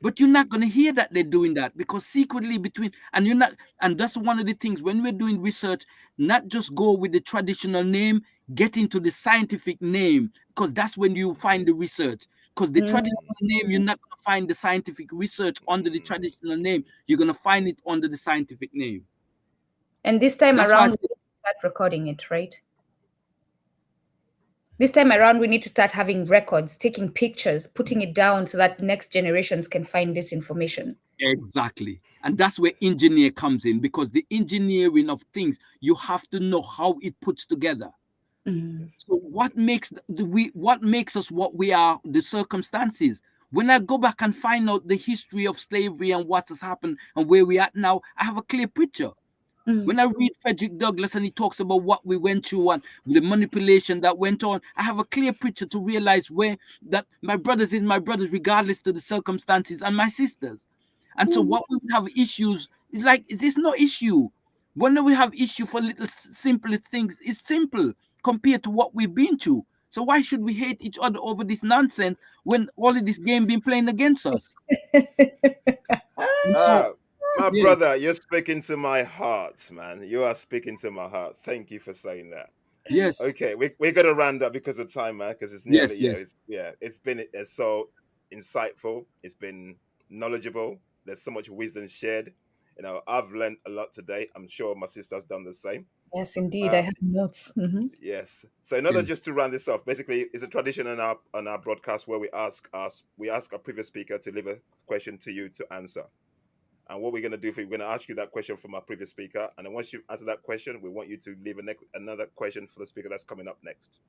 But you're not going to hear that they're doing that because secretly between, and you're not, and that's one of the things when we're doing research, not just go with the traditional name, get into the scientific name because that's when you find the research. Because the traditional name, you're not going to find the scientific research under the traditional name. You're going to find it under the scientific name. And this time That's why I around, we say need to start recording it, right? This time around, we need to start having records, taking pictures, putting it down so that next generations can find this information. exactly. And that's where engineer comes in, because the engineering of things, you have to know how it puts together. Mm, Yes. So what makes us what we are, the circumstances. When I go back and find out the history of slavery and what has happened and where we are now, I have a clear picture. mm, When I read Frederick Douglass and he talks about what we went through and the manipulation that went on, I have a clear picture to realize where that my brothers is my brothers, regardless to the circumstances, and my sisters. And so mm. what we would have issues is like there's no issue. When we have issue for little simplest things, it's simple compared to what we've been through. So why should we hate each other over this nonsense when all of this game been playing against us? And so Ah, my yeah, brother, you're speaking to my heart, man. You are speaking to my heart. Thank you for saying that. yes, Okay, we're gonna round up because of time, man. Because it's nearly yes, yes, it's been so insightful. It's been knowledgeable. There's so much wisdom shared. I've learned a lot today. I'm sure my sister's done the same. Yes, indeed. I Uh, have notes. Hmm. yes. So in order yes. just to round this off, basically, it's a tradition on our broadcast where we ask our previous speaker to leave a question to you to answer. And what we're going to do for you, we're going to ask you that question from our previous speaker. And then once you answer that question, we want you to leave another question for the speaker that's coming up next.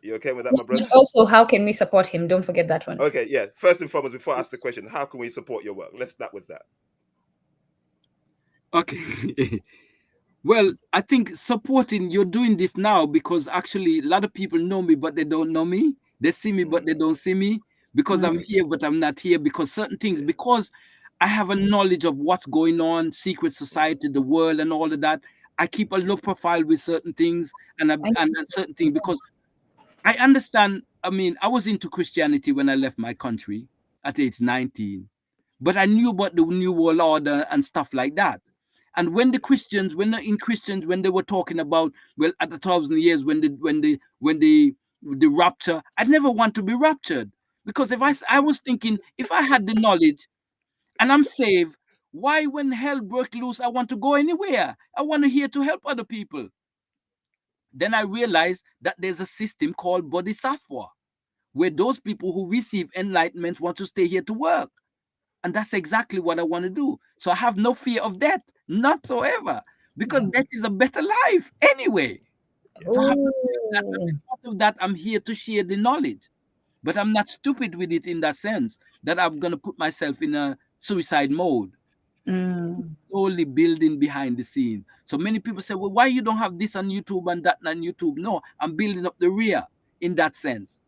You okay with that, my And brother? also, how can we support him? Don't forget that one. Okay, yeah. First and foremost, before I ask the question, how can we support your work? Let's start with that. Okay. Well, I think supporting you're doing this now because actually a lot of people know me, but they don't know me. They see me, but Mm, they don't see me because Mm, I'm here, but I'm not here because certain things, yeah. because I have a knowledge of what's going on, secret society, the world, and all of that. I keep a low profile with certain things thank and certain things because I understand. I mean, I was into Christianity when I left my country at age 19, but I knew about the New World Order and stuff like that. And when the Christians, when they were talking about, well, at 1,000 years, when the rapture, I never want to be raptured because I was thinking if I had the knowledge and I'm saved, why when hell broke loose, I want to go anywhere? I want to here to help other people. Then I realized that there's a system called bodhisattva, where those people who receive enlightenment want to stay here to work. And that's exactly what I want to do. So I have no fear of death, not so ever, because you. death is a better life anyway. So I Yes. have no fear of that. And Oh, because of that, I'm here to share the knowledge. But I'm not stupid with it in that sense that I'm going to put myself in a suicide mode, mm, slowly building behind the scene. So many people say, well, why you don't have this on YouTube and that on YouTube? No, I'm building up the rear in that sense.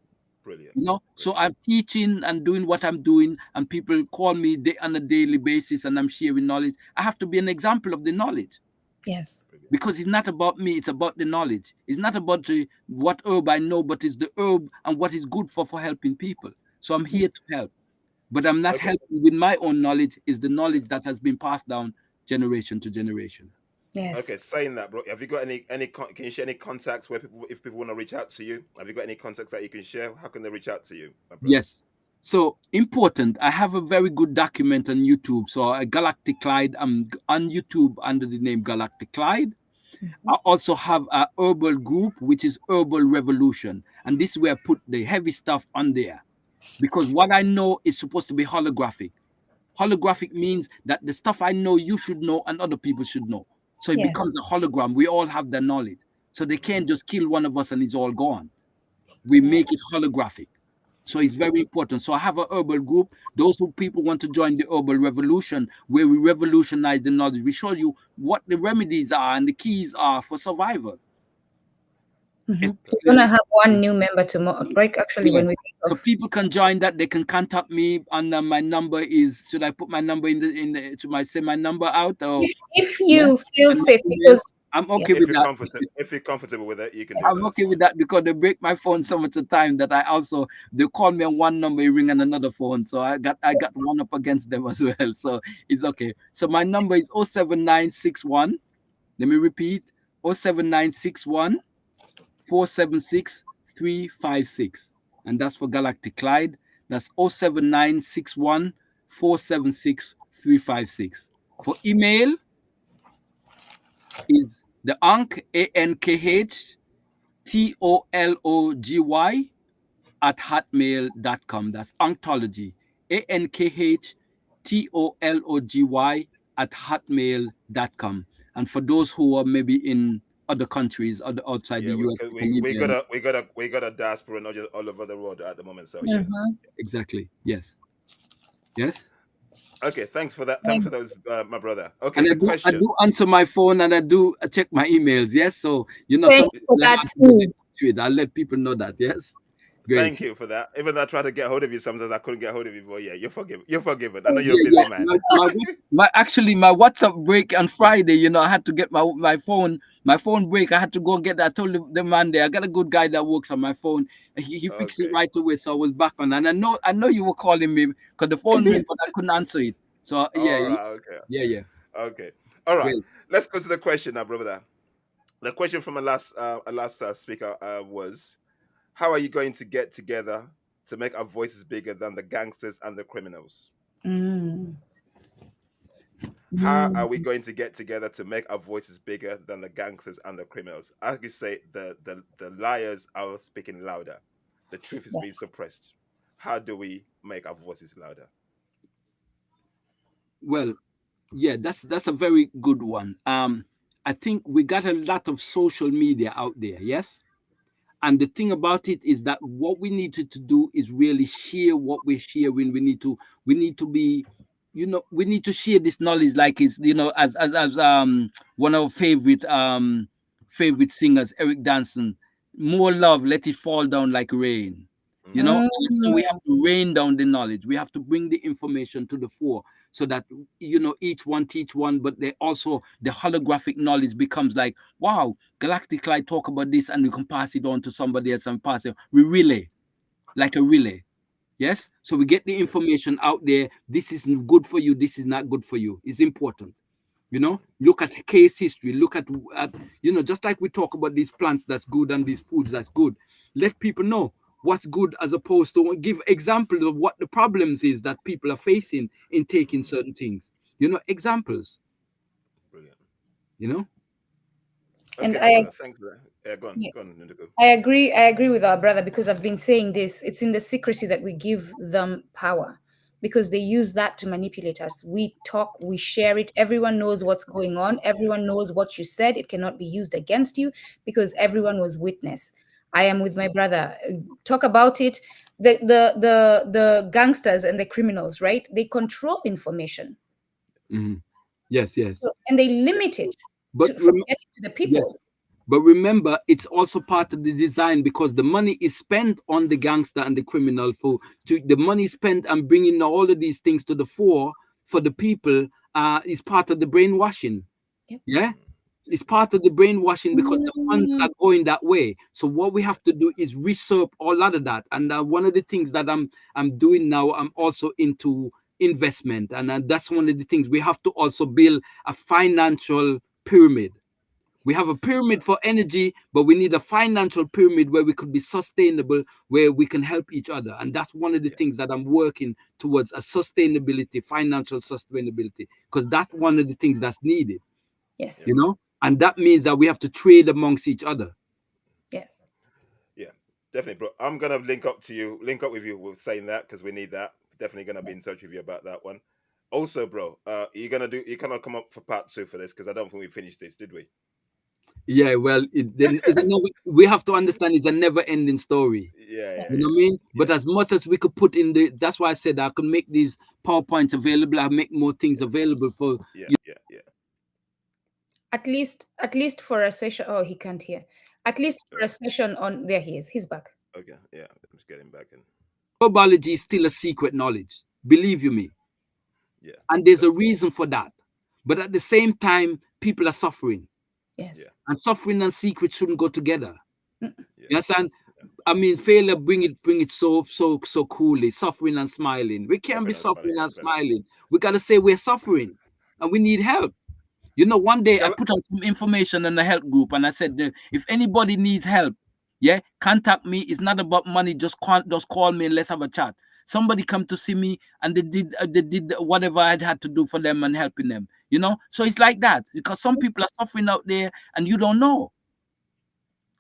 Brilliant. So Brilliant. I'm teaching and doing what I'm doing, and people call me on a daily basis, and I'm sharing knowledge. I have to be an example of the knowledge yes. Brilliant. because it's not about me; it's about the knowledge. It's not about what herb I know, but it's the herb and what is good for helping people. So I'm here to help, but I'm not Okay. helping with my own knowledge. It's the knowledge that has been passed down generation to generation. Okay. Yes. Saying that, bro, have you got can you share any contacts where people, if people want to reach out to you, have you got any contacts that you can share? How can they reach out to you, my brother? Yes. So important. I have a very good document on YouTube. So Galactic Clyde. I'm on YouTube under the name Galactic Clyde. Mhm. I also have a herbal group, which is Herbal Revolution. And this is where I put the heavy stuff on there. Because what I know is supposed to be holographic. Holographic means that the stuff I know you should know and other people should know. So it Yes. becomes a hologram. We all have the knowledge. So they Mm, can't just kill one of us and it's all gone. We make Yes. it holographic. So it's very important. So I have a herbal group. Those who people want to join the herbal revolution, where we revolutionize the knowledge. We show you what the remedies are and the keys are for survival. We're gonna Especially, have one new member tomorrow, right? Actually, yeah. when we get So off. people can join that. They can contact me, and my number is. Should I put my number in the? Should I say my number out or? If Yeah, you feel and my safe, email. because I'm yeah, okay with that. if you're comfortable with it, you can do yes, that. I'm That's okay with fine. that because they break my phone so much of the time that I also they call me on one number, you ring on another phone. So I got one up against them as well. So it's okay. So my number is 07961. Let me repeat 07961 476 356. And that's for Galactic Clyde. That's 07961 476 356. For email, is the Ankh, ANKHTOLOGY at hotmail.com. That's Anktology, ANKHTOLOGY at hotmail.com. And for those who are maybe in other countries, other outside the Yeah, US, because they can email. we got a diaspora not just all over the world at the moment. So yeah. Mhm. Exactly. Yes. Yes. Okay, thanks for that. Thanks for Thank- those, my brother. Okay, And the I question. do answer my phone and I do check my emails. Yes. So, some Thanks for people are that not really too. to it. I'll let people know that. Yes. Great. Thank you for that. Even though I tried to get hold of you, sometimes I couldn't get hold of you. But yeah, you're forgiven. You're forgiven. I know you're a Yeah, yeah. busy man. My WhatsApp break on Friday. I had to get my phone break. I had to go and get that. I told the man there, I got a good guy that works on my phone. He fixed it Okay. right away, so I was back on. And I know you were calling me because the phone ring, but I couldn't answer it. So yeah, All right. Okay. yeah, yeah. Okay. All right. Great. Let's go to the question now, brother. The question from a last speaker was, how are you going to get together to make our voices bigger than the gangsters and the criminals? Mm. How are we Mm. going to get together to make our voices bigger than the gangsters and the criminals? I could say the liars are speaking louder. The truth is being Yes. suppressed. How do we make our voices louder? Well, yeah, that's a very good one. I think we got a lot of social media out there. Yes. And the thing about it is that what we needed to do is really share what we're sharing. We need to be, we need to share this knowledge like it's, as one of our favorite singers, Eric Danson, more love, let it fall down like rain. Hmm. So we Mm. have to rain down the knowledge. We have to bring the information to the fore so that each one teach one, but they also the holographic knowledge becomes like, wow, Galactic Clyde talk about this, and we can pass it on to somebody else and pass it. We relay, like a relay. Yes. So we get the Yes. information out there. This is good for you. This is not good for you. It's important. Look at case history. Look at just like we talk about these plants that's good and these foods that's good. Let people know what's good as opposed to give examples of what the problems is that people are facing in taking Mm, certain things. Examples. brilliant. You know. And Okay, my brother. Thanks for that. Yeah, go on. yeah, Go on, Indigo. I agree. I agree with our brother because I've been saying this. It's in the secrecy that we give them power because they use that to manipulate us. We talk, we share it. Everyone knows Yeah. what's going on. Yeah. Everyone knows what you said. It cannot be used against you because everyone was witness. I am with Yes. my brother. Talk about it. The gangsters and the criminals, right? They control information. Mhm. Yes, yes. And they limit it But from getting to the yes, people. but remember, it's also part of the design because the money is spent on the gangster and the criminal the money spent and bringing all of these things to the fore for the people is part of the brainwashing. Yep. Yeah, Mm, it's part of the brainwashing because the funds Mm. are going that way. So what we yeah. have to do is research a lot of that. And one of the things that I'm doing now, I'm also into investment, and that's one of the things we have to also build a financial pyramid. We have a Yes. pyramid for energy, but we need a financial pyramid where we could be sustainable, where we can help each other. And that's one of the Yeah. things that I'm working towards, a sustainability, financial sustainability, because that's one of the things that's needed, Yeah. Yes. and that means that we have to trade amongst each other. Yes. Yeah. Definitely, bro. I'm gonna link up with you with saying that because we need that. Definitely gonna be in Yes. touch with you about that one. Also, bro, you cannot come up for part two for this because I don't think we finished this, did we? Yeah, well, we have to understand it's a never ending story. Yeah, Yeah. yeah, You know yeah, what I mean? But yeah, as much as we could put in that's why I said I could make these PowerPoints available. I make more things yeah, available for. yeah, yeah, yeah. At least for a session. Oh, he can't hear. At least All for a right. session on there he is. He's back. Okay. Yeah. I'm just getting back in. Biology is still a secret knowledge. Believe you me. Yeah. And there's a Definitely. reason for that. But at the same time, people are suffering. Yeah. Yes. And suffering and secret shouldn't go together. Mm. You Yeah. understand? I mean, failure bring it so coolly, suffering and smiling. We can't be Suffering and smiling. suffering and Definitely. smiling. We gotta say we're suffering and we need help. One day I Gal- put out some information in the help group and I said, if anybody needs help, yeah, contact me. It's not about money. Just call me and let's have a chat. Somebody come to see me and they did whatever I had to do for them and helping them. So it's like that, because some people are suffering out there and you don't know.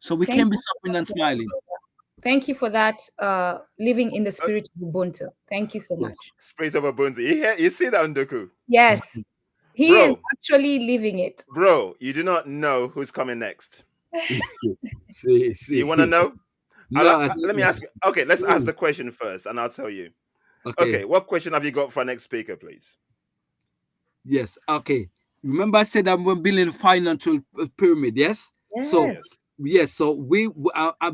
So we Thank can't be you. suffering and smiling. Thank you for that. Living in the Uh, spirit of Ubuntu. Thank you so Yes. much. Spirit of Ubuntu. You see that, Ndoku? Yes, he is Bro, actually living it. bro, you do not know who's coming next. See, Do you want to see. know? No, I Let don't me know. ask. Okay, let's ask Mm, the question first, and I'll tell you. Okay, okay. what question have you got for our next speaker, please? Yes. Okay. Remember, I said I'm building a financial pyramid. Yes. So Yes, Yes. yes. So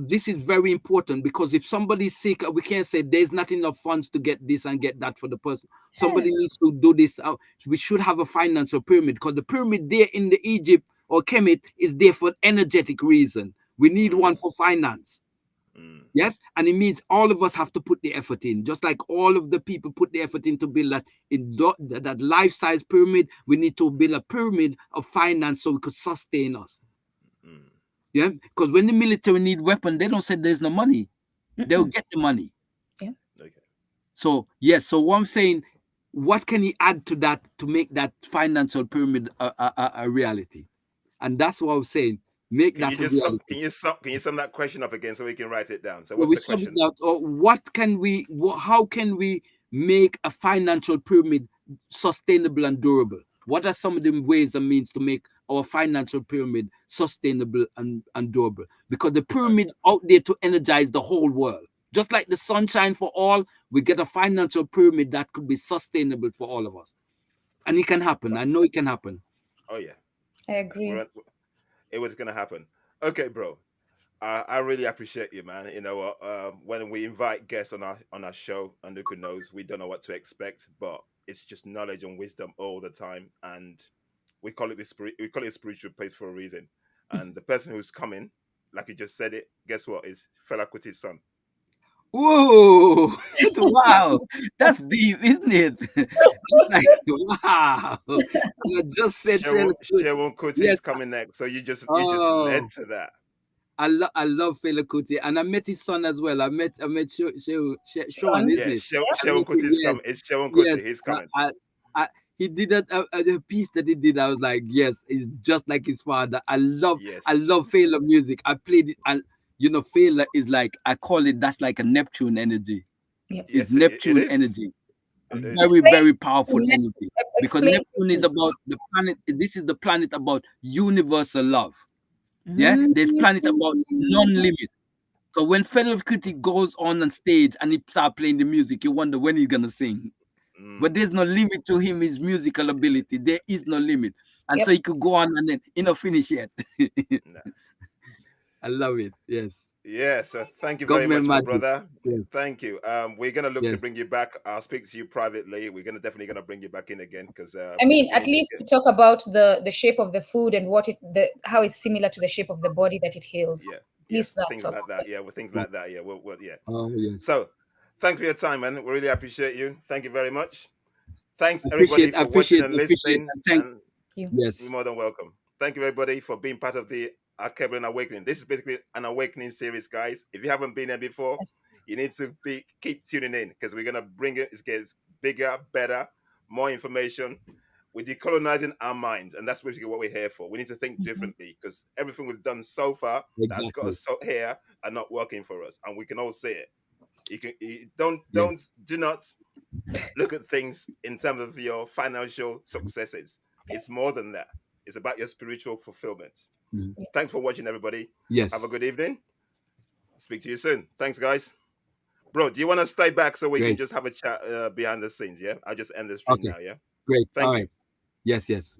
this is very important, because if somebody's sick, we can't say there's not enough funds to get this and get that for the person. Somebody yes. needs to do this. We should have a financial pyramid, because the pyramid there in the Egypt or Kemet is there for energetic reason. We need one Mm, for finance. mm, Yes, and it means all of us have to put the effort in, just like all of the people put the effort in to build that life-size pyramid. We need to build a pyramid of finance so we could sustain us. mm. Yeah, because when the military need weapon, they don't say there's no money. They'll Mm-mm. get the money. Yeah, Okay. So yes, so what I'm saying, what can you add to that to make that financial pyramid a reality? And that's what I'm saying. Make Can you that a just reality. can you sum that question up again so we can write it down? So So what's we the sum question? it out. Or how can we make a financial pyramid sustainable and durable? What are some of the ways and means to make our financial pyramid sustainable and durable? Because the Okay. pyramid out there to energize the whole world. Just like the sunshine for all, we get a financial pyramid that could be sustainable for all of us. And it can happen. I know it can happen. Oh yeah, I agree. we're it was gonna happen. Okay, bro. I really appreciate you, man. You know what? When we invite guests on our show, and who knows, we don't know what to expect, but it's just knowledge and wisdom all the time, and we call it a spiritual place for a reason. And the person who's coming, like you just said it, guess what? Is Fela Kuti's son. Whoa! Wow, that's deep, isn't it? It's like, wow. And I just said, Shewon Kuti yes. is coming next, so you just led Oh, to that. I love Fela Kuti, and I met his son as well. I met Sean, Sean. isn't Yeah, it? I Shewon met Kuti him. is Yes, coming. It's Shewon Kuti. yes. He's coming. He did a piece that he did. I was like, yes, it's just like his father. I Yes, love Fela music. I played it, and Fela is like, I call it, that's like a Neptune energy. Yeah. It's yes, it Neptune is. energy. It is. Very, Explain very to powerful me. energy, because Explain to Neptune is me. about the planet. This is the planet about universal love. Yeah, Mm. there's planet about non-limit. So when Federal Critic goes on stage and he start playing the music, you wonder when he's gonna sing. But Mm, there's no limit to him, his musical ability. There is no limit, and so Yep. he could go on and then finish yet. nah. I love it. Yes, Yeah, so thank you very government much, my magic. brother. Yes, Thank you. We're gonna look to yes. bring you back. I'll speak to you privately. We're gonna definitely gonna bring you back in again because I mean, we at need to least get to talk about the shape of the food and what the how it's similar to the shape of the body that it heals. yeah, At least yes, that things topic. like that. Yeah, Yes. with things Oh, like that. Yeah, yeah. oh, yes. So, thanks for your time, man. We really appreciate you. Thank you very much. Thanks everybody Appreciate, for watching appreciate, and appreciate, listening, and thank. and Thank you. you're Yes, more than welcome. Thank you everybody for being part of the Alkebulan Awakening. This is basically an awakening series, guys. If you haven't been there before, Yes. you need to keep tuning in because we're gonna bring it. It gets bigger, better, more information. We're decolonizing our minds, and that's basically what we're here for. We need to think Mhm. differently because everything we've done so far that's got exactly. us so here are not working for us, and we can all see it. Don't Yes. do not look at things in terms of your financial successes. It's Yes. more than that. It's about your spiritual fulfillment. Mhm. Thanks for watching, everybody. Have a Yes. good evening. Speak to you soon. Thanks, guys. Bro, do you want to stay back so we can Great. just have a chat behind the scenes? Yeah, I'll just end the stream Okay. now. Yeah, Great. All thank you. right. Yes. Yes.